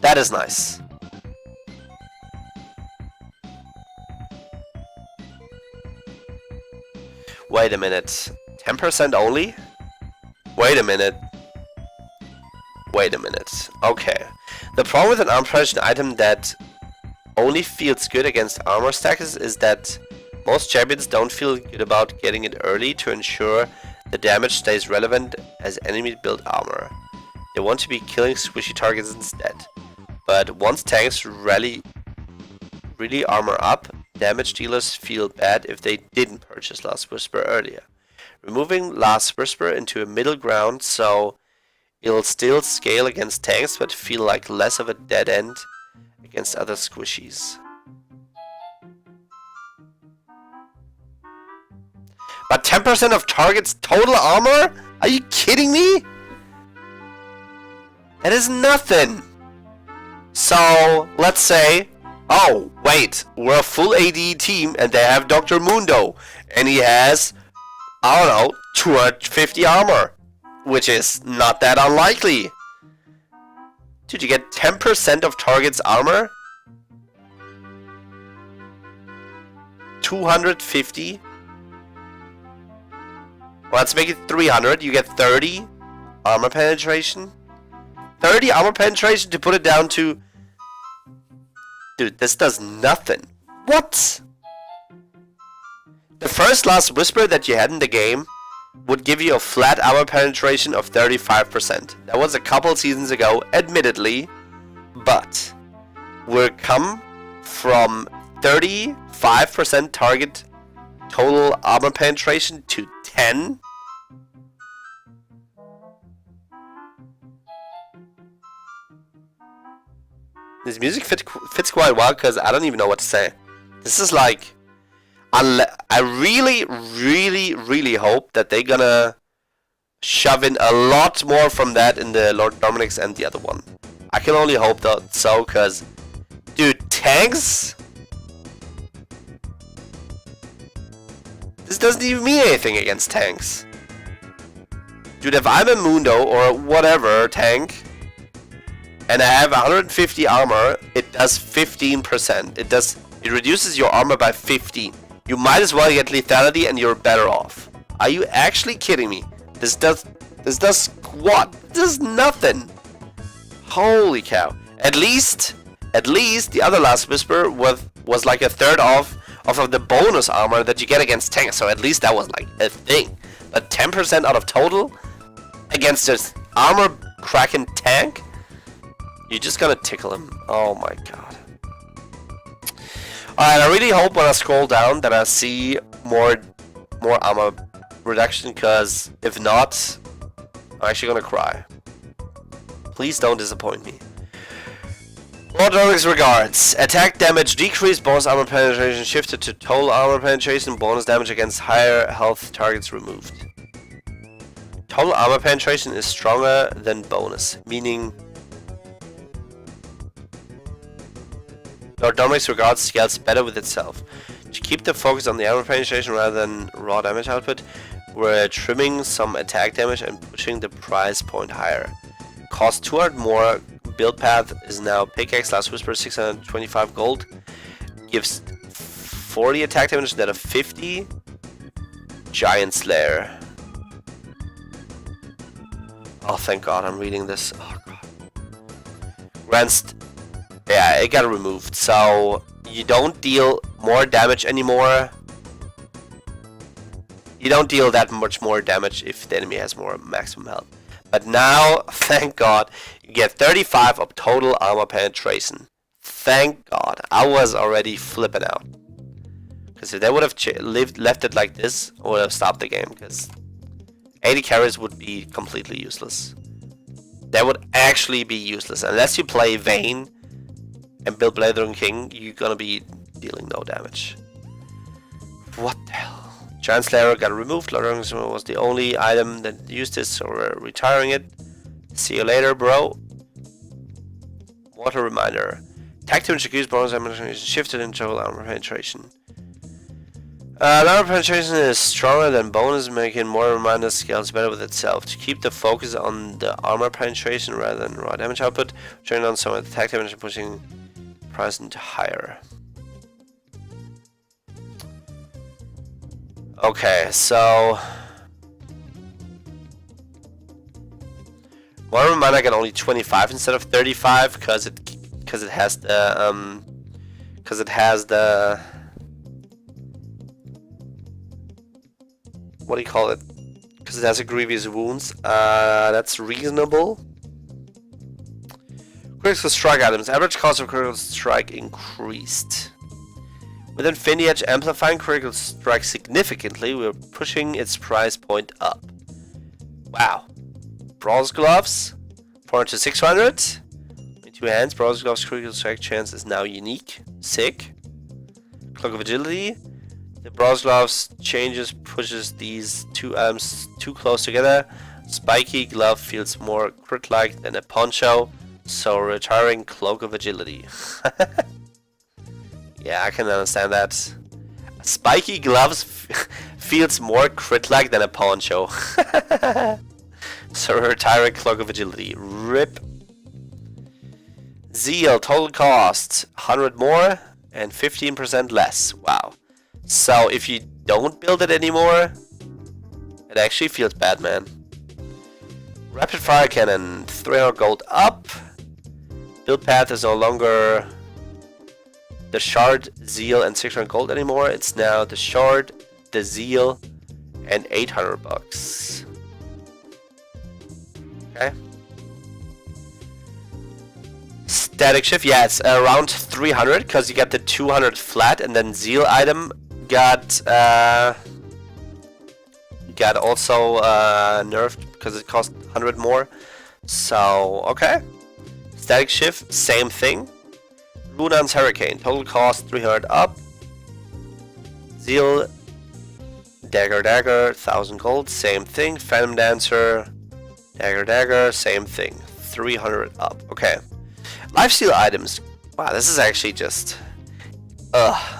That is nice. Wait a minute. 10% only? Wait a minute. Wait a minute. Okay. The problem with an armor penetration item that only feels good against armor stacks is that most champions don't feel good about getting it early to ensure the damage stays relevant as enemy build armor. They want to be killing squishy targets instead. But once tanks really armor up, damage dealers feel bad if they didn't purchase Last Whisper earlier. Removing Last Whisper into a middle ground so it'll still scale against tanks but feel like less of a dead end against other squishies. But 10% of targets total armor? Are you kidding me? That is nothing. So, let's say, oh, wait, we're a full AD team and they have Dr. Mundo. And he has, I don't know, 250 armor. Which is not that unlikely. Dude, you get 10% of target's armor? 250? Well, let's make it 300. You get 30 armor penetration. 30 armor penetration to put it down to... Dude, this does nothing. What? The first Last Whisper that you had in the game would give you a flat armor penetration of 35%. That was a couple seasons ago, admittedly. But we're come from 35% target total armor penetration to 10. This music fits quite well because I don't even know what to say. This is like, I really hope that they're gonna shove in a lot more from that in the Lord Dominic's and the other one. I can only hope that so, because, dude, tanks? This doesn't even mean anything against tanks. Dude, if I'm a Mundo or whatever tank, and I have 150 armor, it does 15%. It reduces your armor by 15. You might as well get lethality and you're better off. Are you actually kidding me? This does what? This does nothing. Holy cow. At least the other Last Whisper was like a third of the bonus armor that you get against tanks, so at least that was like a thing. But 10% out of total against this armor cracking tank? You're just gonna tickle him. Oh my god. Alright, I really hope when I scroll down that I see more armor reduction, because if not, I'm actually gonna cry. Please don't disappoint me. Lord Dominic's regards. Attack damage decreased, bonus armor penetration shifted to total armor penetration, bonus damage against higher health targets removed. Total armor penetration is stronger than bonus, meaning Lord Dominic's regards scales better with itself. To keep the focus on the armor penetration rather than raw damage output, we're trimming some attack damage and pushing the price point higher. Cost 200 more. Build path is now Pickaxe Last Whisper 625 gold. Gives 40 attack damage instead of 50. Giant Slayer. Oh, thank God, I'm reading this. Oh, God. Yeah, it got removed. So, you don't deal more damage anymore. You don't deal that much more damage if the enemy has more maximum health. But now, thank God, you get 35 of total armor penetration. Thank God. I was already flipping out. Because if they would have left it like this, I would have stopped the game. Because 80 carries would be completely useless. They would actually be useless. Unless you play Vayne and build Blazing King, you're gonna be dealing no damage. What the hell? Giant Slayer got removed. Blazing was the only item that used this, so we're retiring it. See you later, bro. What a reminder. Attack damage increased, bonus ammunition shifted into total armor penetration. Armor penetration is stronger than bonus, making more reminder scales better with itself. To keep the focus on the armor penetration rather than raw damage output, turning on some attack damage and pushing price into higher. Okay, so one reminder got only 25 instead of 35 because it has the what do you call it? Because it has a grievous wounds. That's reasonable. Critical strike items. Average cost of critical strike increased. With Infinity Edge amplifying critical strike significantly, we're pushing its price point up. Wow. Bronze Gloves, 400 to 600. In two hands, Bronze Gloves critical strike chance is now unique. Sick. Cloak of Agility. The Bronze Gloves changes pushes these two items too close together. Spiky Glove feels more crit-like than a poncho, so retiring Cloak of Agility. Yeah, I can understand that. Spiky Gloves feels more crit-like than a poncho. So retiring Cloak of Agility. RIP. Zeal, total cost 100 more and 15% less. Wow. So if you don't build it anymore, it actually feels bad, man. Rapid Fire Cannon, 300 gold up. Build path is no longer the Shard, Zeal, and 600 gold anymore. It's now the Shard, the Zeal, and 800 bucks. Okay. Static shift, yeah, it's around 300 because you get the 200 flat, and then Zeal item got also nerfed because it cost 100 more. So okay. Static shift, same thing. Runan's Hurricane, total cost 300 up. Zeal, Dagger, 1000 gold, same thing. Phantom Dancer, Dagger, same thing, 300 up. Okay. Lifesteal items. Wow, this is actually just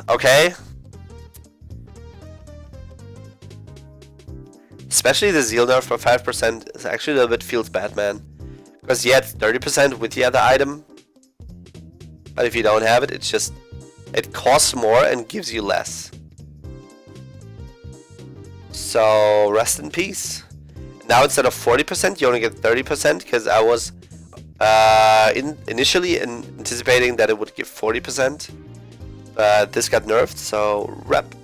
okay. Especially the Zeal nerf for 5% is actually a little bit feels bad, man. Because yeah, it's 30% with the other item. But if you don't have it, it's just it costs more and gives you less. So rest in peace. Now instead of 40%, you only get 30% because I was initially anticipating that it would give 40%. But this got nerfed, so rep.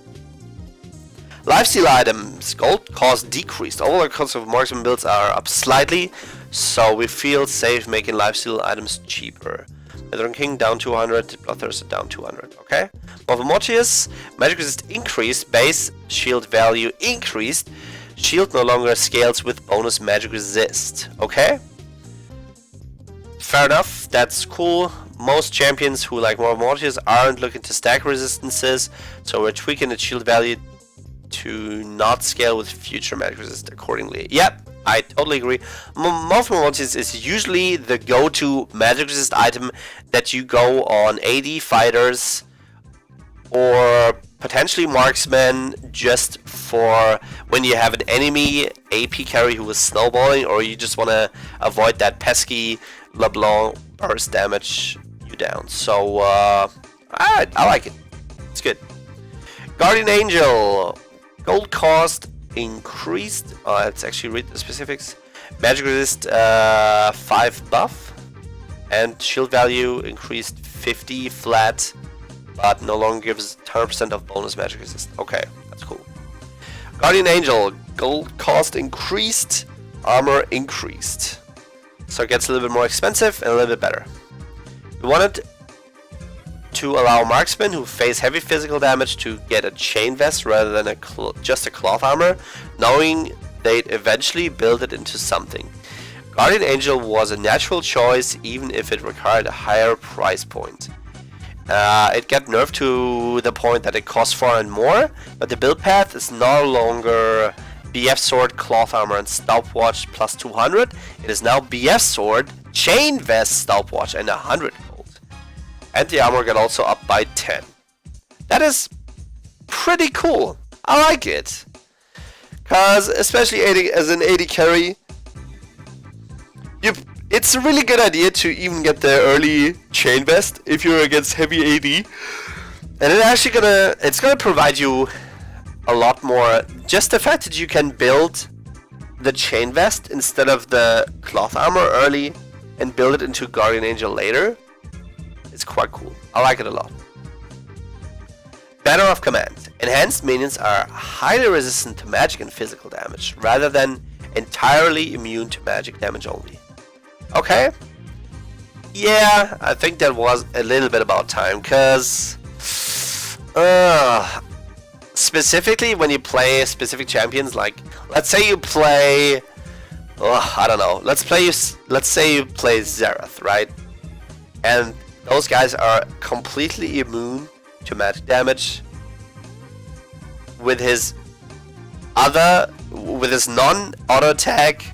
Lifesteal items. Gold cost decreased. Overall cost of marksman builds are up slightly, so we feel safe making lifesteal items cheaper. Blazing King down 200, Bloodthirster down 200, okay? Mortius, magic resist increased, base shield value increased, shield no longer scales with bonus magic resist, okay? Fair enough, that's cool. Most champions who like Mortius aren't looking to stack resistances, so we're tweaking the shield value to not scale with future magic resist accordingly. Yep, I totally agree. Mortius is usually the go-to magic resist item that you go on AD fighters or potentially marksmen just for when you have an enemy AP carry who is snowballing, or you just want to avoid that pesky LeBlanc burst damage you down. So I like it. It's good. Guardian Angel. Gold cost increased. Oh, let's actually read the specifics. Magic resist 5 buff. And shield value increased 50 flat. But no longer gives 100% of bonus magic resist. Okay, that's cool. Guardian Angel. Gold cost increased. Armor increased. So it gets a little bit more expensive and a little bit better. We wanted to allow marksmen who face heavy physical damage to get a chain vest rather than just a cloth armor, knowing they'd eventually build it into something. Guardian Angel was a natural choice even if it required a higher price point. It got nerfed to the point that it costs 400 more, but the build path is no longer BF Sword, Cloth Armor and Stopwatch plus 200. It is now BF Sword, Chain Vest, Stopwatch and 100 gold. And the armor got also up by 10. That is pretty cool. I like it. Cause especially as an 80 carry, it's a really good idea to even get the early Chain Vest if you're against heavy AD. And it's gonna provide you a lot more. Just the fact that you can build the Chain Vest instead of the Cloth Armor early and build it into Guardian Angel later, it's quite cool. I like it a lot. Banner of Command. Enhanced minions are highly resistant to magic and physical damage, rather than entirely immune to magic damage only. Okay. Yeah, I think that was a little bit about time, cause specifically when you play specific champions, like let's say you play, I don't know, let's say you play Xerath, right? And those guys are completely immune to magic damage. With his non-auto attack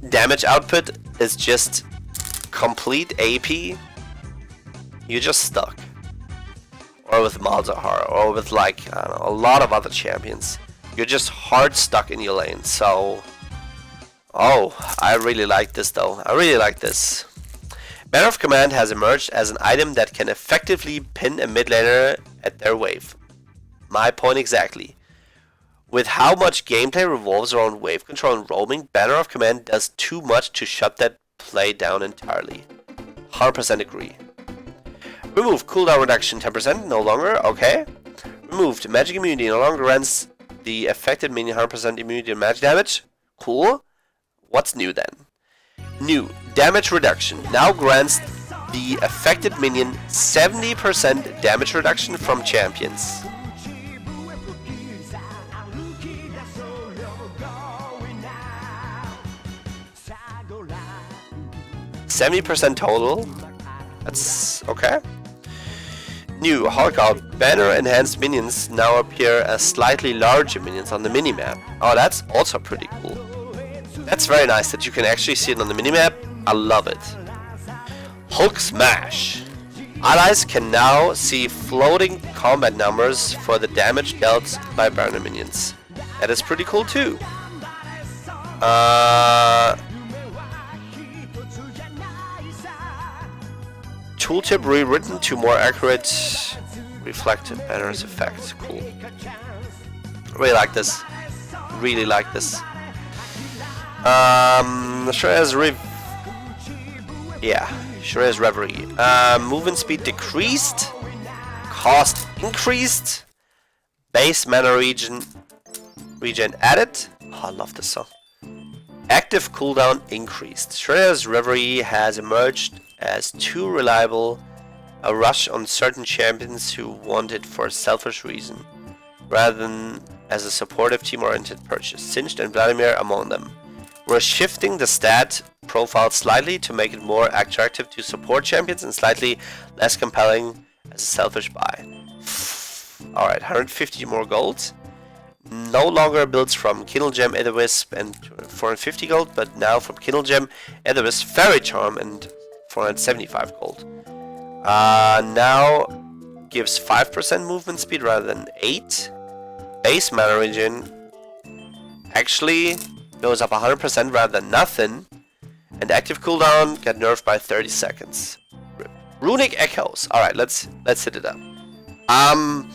damage output is just complete AP, you're just stuck. Or with Malzahar, or with like, I don't know, a lot of other champions. You're just hard stuck in your lane, so... Oh, I really like this though. I really like this. Banner of Command has emerged as an item that can effectively pin a mid laner at their wave. My point exactly. With how much gameplay revolves around wave control and roaming, Banner of Command does too much to shut that play down entirely. 100% agree. Remove cooldown reduction 10%, no longer, okay. Removed magic immunity, no longer grants the affected minion 100% immunity to magic damage. Cool. What's new then? New, damage reduction, now grants the affected minion 70% damage reduction from champions. 70% total. That's okay. New Hulkout. Banner enhanced minions now appear as slightly larger minions on the minimap. Oh, that's also pretty cool. That's very nice that you can actually see it on the minimap. I love it. Hulk Smash. Allies can now see floating combat numbers for the damage dealt by banner minions. That is pretty cool too. Tooltip rewritten to more accurate reflect banner's effect. Cool. Really like this. Really like this. Shreya's Reverie. Movement speed decreased. Cost increased. Base mana regen added. Oh, I love this song. Active cooldown increased. Shreya's Reverie has emerged as too reliable a rush on certain champions who want it for a selfish reason, rather than as a supportive team-oriented purchase. Singed and Vladimir among them. We're shifting the stat profile slightly to make it more attractive to support champions and slightly less compelling as a selfish buy. Alright, 150 more gold. No longer builds from Kindle Gem, Aetherwisp and 450 gold, but now from Kindle Gem, Aetherwisp, Fairy Charm and 475 gold. Now gives 5% movement speed rather than 8. Base mana regen actually goes up 100% rather than nothing. And active cooldown got nerfed by 30 seconds. Runic Echoes. Alright, let's hit it up. I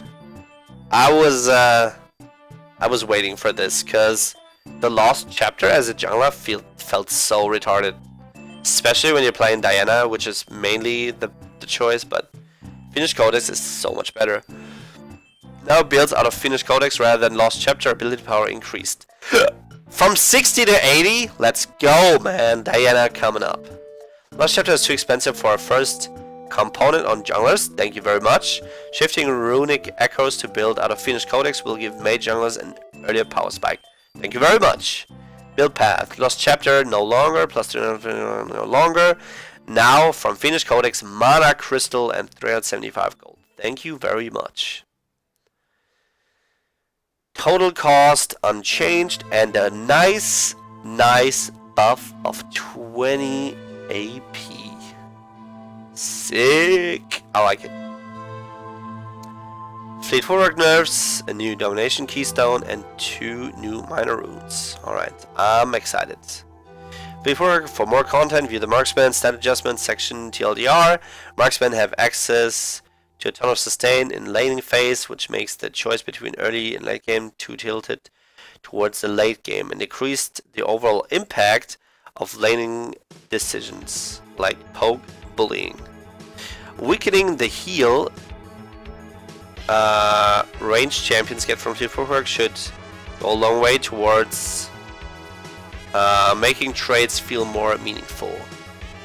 was waiting for this because the Lost Chapter as a jungler felt so retarded, especially when you're playing Diana, which is mainly the choice. But Finished Codex is so much better. Now builds out of Finished Codex rather than Lost Chapter. Ability power increased from 60 to 80. Let's go, man. Diana coming up. Lost Chapter is too expensive for our first component on junglers. Thank you very much. Shifting runic echoes to build out of Finished Codex will give mage junglers an earlier power spike. Thank you very much. Build path. Lost Chapter no longer. Plus 2 no longer. Now from Finished Codex, mana crystal and 375 gold. Thank you very much. Total cost unchanged and a nice buff of 20 AP. Sick. I like it. Fleet Forward nerfs, a new domination keystone, and 2 new minor runes. Alright, I'm excited. Fleet Forward, for more content, view the marksman stat adjustment section TLDR. Marksmen have access to a ton of sustain in laning phase, which makes the choice between early and late game too tilted towards the late game and decreased the overall impact of laning decisions like poke, bullying. Weakening the heal ranged champions get from Fleet Forward should go a long way towards making trades feel more meaningful.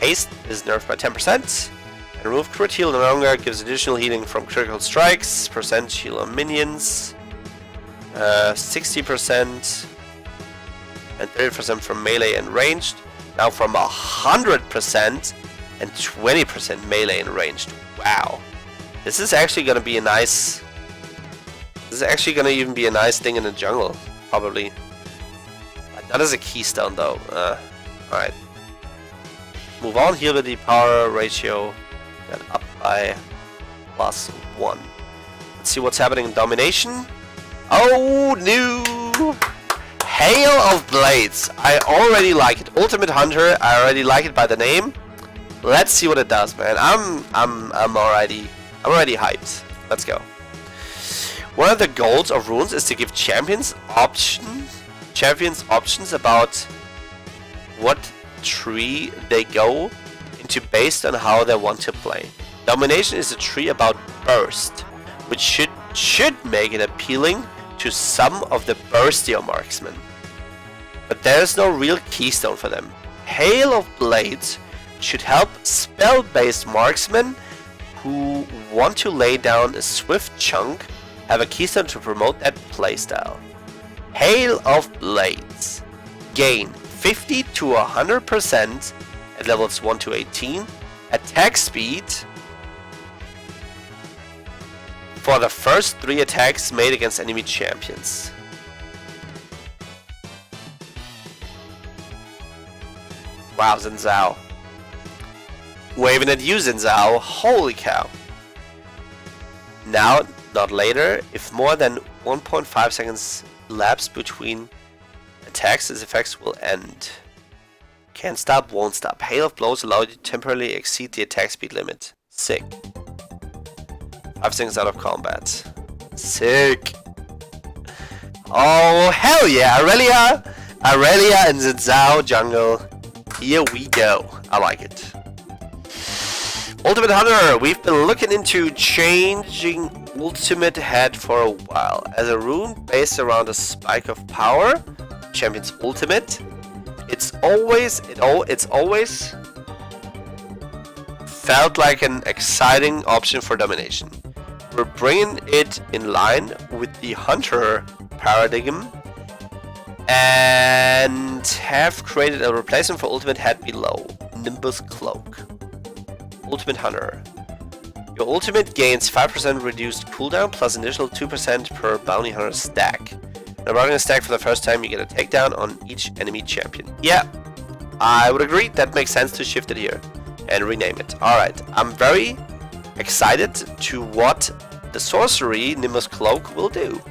Haste is nerfed by 10%. And remove crit heal no longer gives additional healing from critical strikes, percent heal on minions, 60% and 30% from melee and ranged. Now from 100% and 20% melee and ranged. Wow. This is actually gonna be a nice... This is actually gonna even be a nice thing in the jungle, probably. Not as a keystone though. Alright. Move on, heal ability power ratio. Got up by +1. Let's see what's happening in domination. Oh, new Hail of Blades. I already like it. Ultimate Hunter. I already like it by the name. Let's see what it does, man. I'm already hyped. Let's go. One of the goals of runes is to give champions options about what tree they go into based on how they want to play. Domination is a tree about burst, which should make it appealing to some of the burstier marksmen. But there's no real keystone for them. Hail of Blades should help spell-based marksmen who want to lay down a swift chunk have a keystone to promote that playstyle. Hail of Blades. Gain 50 to 100% at levels 1 to 18. Attack speed for the first 3 attacks made against enemy champions. Wow, Xin Zhao. Waving at you, Xin Zhao. Holy cow. Now, not later, if more than 1.5 seconds lapse between attacks, its effects will end. Can't stop, won't stop. Hail of Blows allow you to temporarily exceed the attack speed limit. Sick. 5 seconds out of combat. Sick. Oh, hell yeah. Aurelia and Xin Zhao jungle. Here we go. I like it. Ultimate Hunter. We've been looking into changing Ultimate Head for a while. As a rune based around a spike of power, Champion's Ultimate, it's always felt like an exciting option for domination. We're bringing it in line with the Hunter paradigm and have created a replacement for Ultimate Head below, Nimbus Cloak. Ultimate Hunter. Your ultimate gains 5% reduced cooldown plus initial 2% per bounty hunter stack. Now running a stack for the first time, you get a takedown on each enemy champion. Yeah, I would agree. That makes sense to shift it here and rename it. Alright, I'm very excited to what the sorcery Nimbus Cloak will do.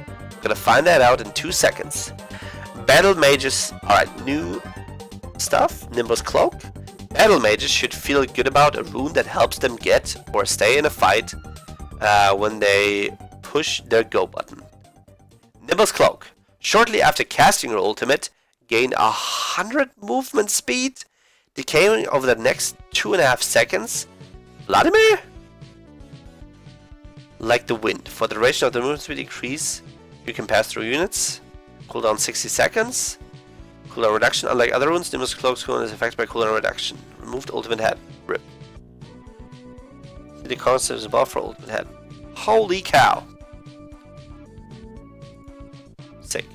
Gonna find that out in 2 seconds. Battle Mages. Alright, new stuff. Nimbus Cloak. Battle Mages should feel good about a rune that helps them get or stay in a fight when they push their go button. Nimble's Cloak. Shortly after casting your ultimate, gain 100 movement speed, decaying over the next 2.5 seconds. Vladimir? Like the wind. For the duration of the movement speed increase, you can pass through units. Cooldown 60 seconds. Cooldown reduction. Unlike other runes, Nimble's Cloak's cooldown is affected by cooldown reduction. Removed ultimate head. RIP. The concept is above for ultimate head. Holy cow. Sick.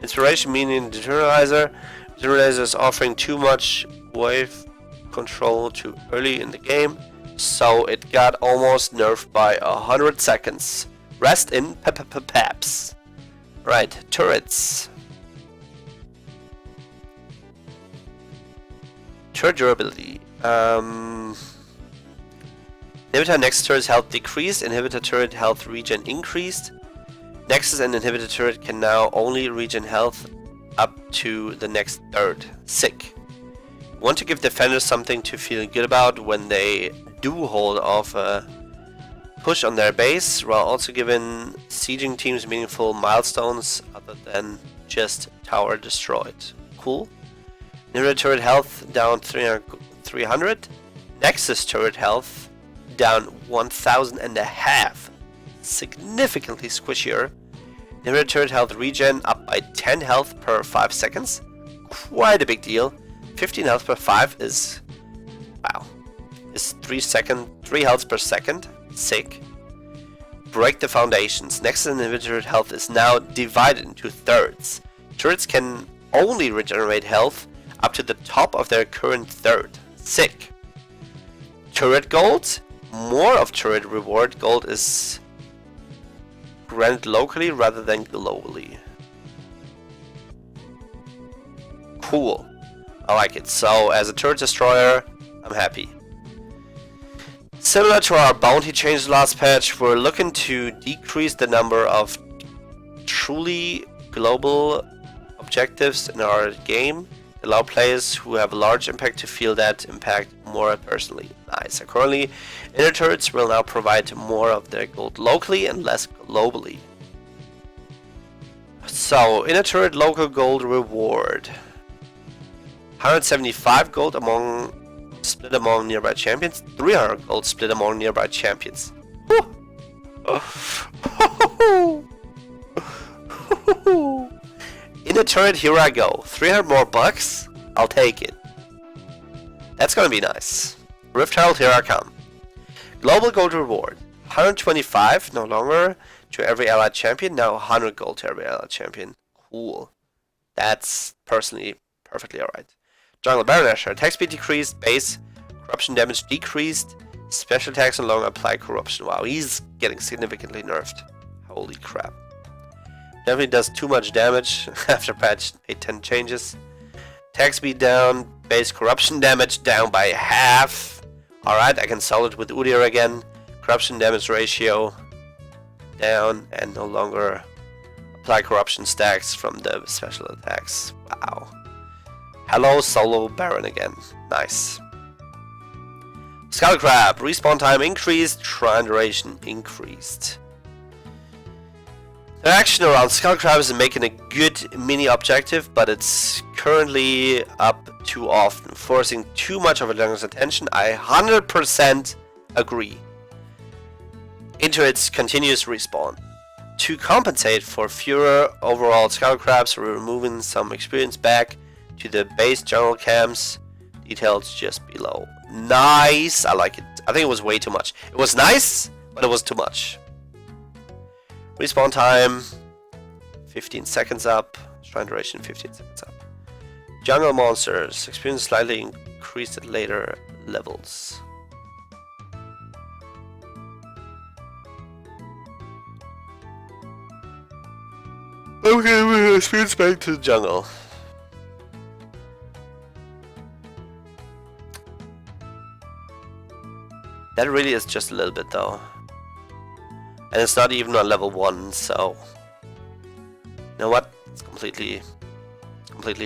Inspiration meaning Deterrorizer. Deterrorizer is offering too much wave control too early in the game, so it got almost nerfed by 100 seconds. Rest in peps. Right, turrets. Turret durability. Inhibitor next turret's health decreased. Inhibitor turret health regen increased. Nexus and Inhibitor turret can now only regen health up to the next third. Sick. Want to give defenders something to feel good about when they do hold off a push on their base, while also giving sieging teams meaningful milestones other than just tower destroyed. Cool. Inhibitor turret health down 300. Nexus turret health down 1,500. Significantly squishier. Inhibitor turret health regen up by 10 health per 5 seconds. Quite a big deal. 15 health per 5 is... wow. Is 3 health per second. Sick. Break the foundations. Next inhibitor turret health is now divided into thirds. Turrets can only regenerate health up to the top of their current third. Sick. Turret gold. More of turret reward gold is granted locally rather than globally. Cool. I like it. So as a turret destroyer, I'm happy. Similar to our bounty change last patch, we're looking to decrease the number of truly global objectives in our game. Allow players who have a large impact to feel that impact more personally. Nice. Currently, inner turrets will now provide more of their gold locally and less globally. So, inner turret local gold reward. 175 gold split among nearby champions. 300 gold split among nearby champions. Inner turret, here I go. 300 more bucks? I'll take it. That's gonna be nice. Rift Herald, here I come. Global gold reward. 125, no longer to every allied champion. Now 100 gold to every allied champion. Cool. That's personally perfectly alright. Jungle Baron Asher. Attack speed decreased. Base corruption damage decreased. Special attacks no longer apply corruption. Wow, he's getting significantly nerfed. Holy crap. Definitely does too much damage after patch 8.10 changes. Attack speed down, base corruption damage down by half. Alright, I can solve it with Udyr again. Corruption damage ratio down and no longer apply corruption stacks from the special attacks. Wow. Hello, solo Baron again. Nice. Skull Crab, respawn time increased, shrine duration increased. The action around Skull Crab is making a good mini objective, but it's currently up too often, forcing too much of a jungler's attention. I 100% agree. Into its continuous respawn. To compensate for fewer overall Skull Crabs, we're removing some experience back to the base jungle camps. Details just below. Nice! I like it. I think it was way too much. It was nice, but it was too much. Respawn time 15 seconds up. Shrine duration 15 seconds up. Jungle monsters experience slightly increased at later levels. Okay, we'll experience back to the jungle. That really is just a little bit though. And it's not even on level 1, so... you know what? It's completely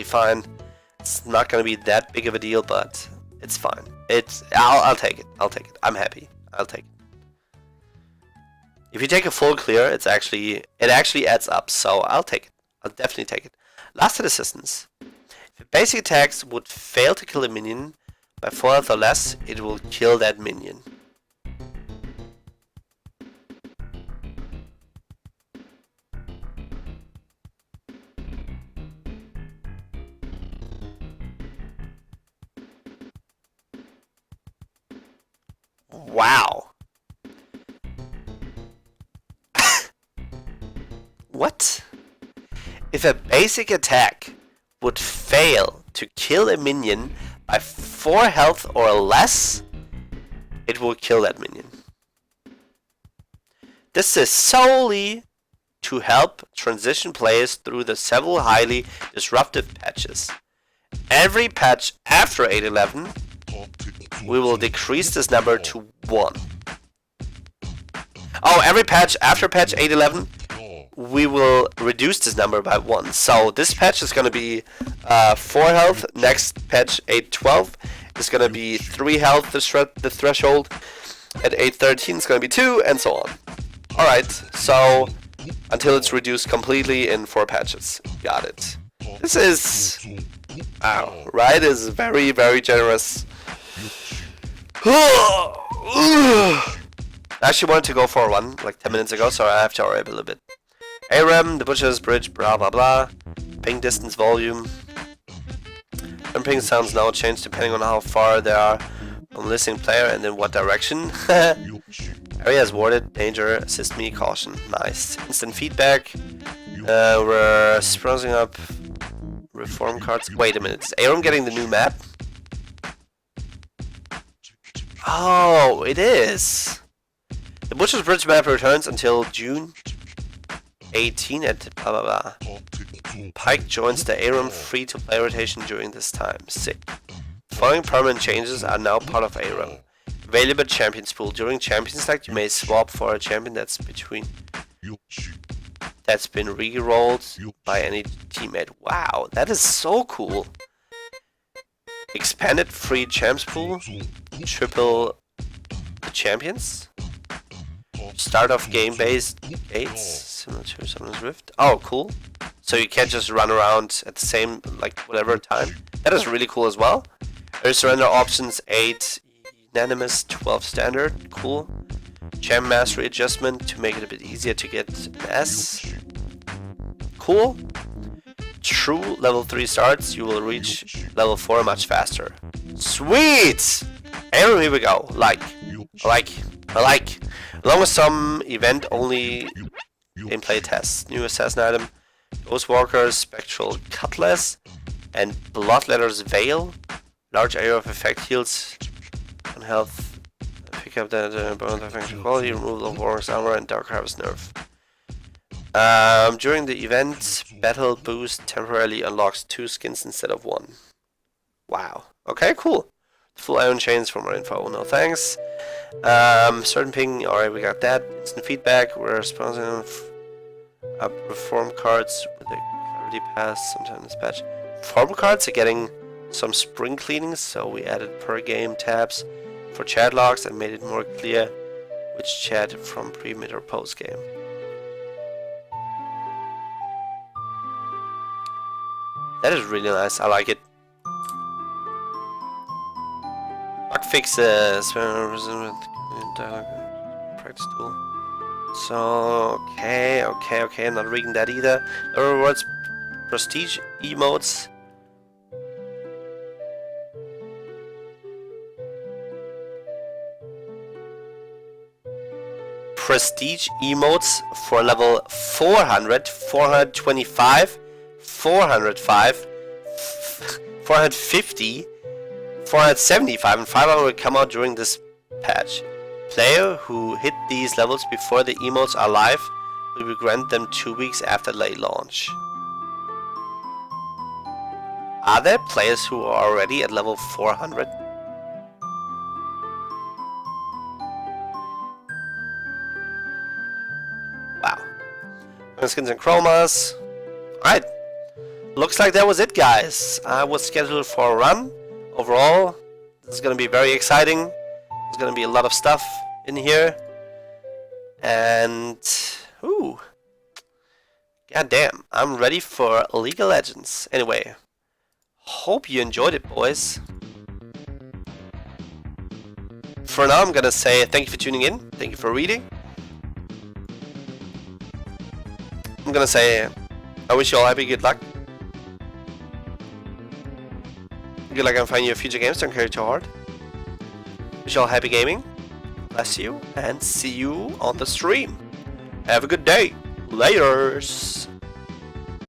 fine. It's not gonna be that big of a deal, but it's fine. I'll take it. I'll take it. I'm happy. I'll take it. If you take a full clear, it actually adds up, so I'll take it. I'll definitely take it. Last hit assistance. If basic attacks would fail to kill a minion by 4 health or less, it will kill that minion. Wow. What? If a basic attack would fail to kill a minion by 4 health or less, it will kill that minion. This is solely to help transition players through the several highly disruptive patches. Every patch after 8.11, we will decrease this number to 1. Oh, every patch after patch 8.11, we will reduce this number by 1. So this patch is going to be 4 health. Next patch 8.12 is going to be 3 health, the threshold. At 8.13 it's going to be 2, and so on. Alright, so until it's reduced completely in 4 patches. Got it. This is... Wow, Riot is very, very generous. I actually wanted to go for a run like 10 minutes ago, so I have to hurry up a little bit. ARAM, the Butcher's Bridge, blah blah blah. Ping distance volume. And ping sounds now change depending on how far they are from listening player and in what direction. Area is warded, danger, assist me, caution. Nice. Instant feedback. We're sprucing up reform cards. Wait a minute, is ARAM getting the new map? Oh, it is. The Butcher's Bridge map returns until June 18 at blah blah blah. Pyke joins the ARAM free-to-play rotation during this time. Sick. The following permanent changes are now part of ARAM. Available Champions Pool. During Champions Select, you may swap for a champion that's been re-rolled by any teammate. Wow, that is so cool. Expanded free champs pool. Triple champions. Start of game based gates. Similar to Summoner's Rift. Oh, cool. So you can't just run around at the same, like, whatever time. That is really cool as well. Early surrender options 8 unanimous, 12 standard. Cool. Champ mastery adjustment to make it a bit easier to get an S. Cool. True level 3 starts, you will reach level 4 much faster. Sweet! And here we go. I like. Along with some event only gameplay tests. New assassin item, Ghost Walker's Spectral Cutlass, and Bloodletter's Veil. Large area of effect heals on health. Pick up the bonus effect quality, removal of Warlock's armor, and Dark Harvest nerf. During the event, Battle Boost temporarily unlocks 2 skins instead of 1. Wow. Okay, cool. Full iron chains for more info. No thanks. Certain ping. Alright, we got that. Instant feedback. We're sponsoring up reform cards with a clarity pass sometime in this patch. Reform cards are getting some spring cleaning, so we added per game tabs for chat logs and made it more clear which chat from pre, mid, or post game. That is really nice. I like it. Bug fixes. Practice tool. So, okay. I'm not reading that either. No rewards. Prestige emotes. Prestige emotes for level 400, 425, 405, 450, 475, and 500 will come out during this patch. Player who hit these levels before the emotes are live will be granted them 2 weeks after late launch. Are there players who are already at level 400? Wow. Skins and chromas. Alright. Looks like that was it, guys. I was scheduled for a run. Overall, this is going to be very exciting. There's going to be a lot of stuff in here. And ooh, god damn, I'm ready for League of Legends. Anyway, hope you enjoyed it, boys. For now, I'm gonna say thank you for tuning in. Thank you for reading. I'm gonna say I wish you all happy, good luck. Good luck and find your future games. Don't carry too hard. Wish you all happy gaming. Bless you and see you on the stream. Have a good day. Laters.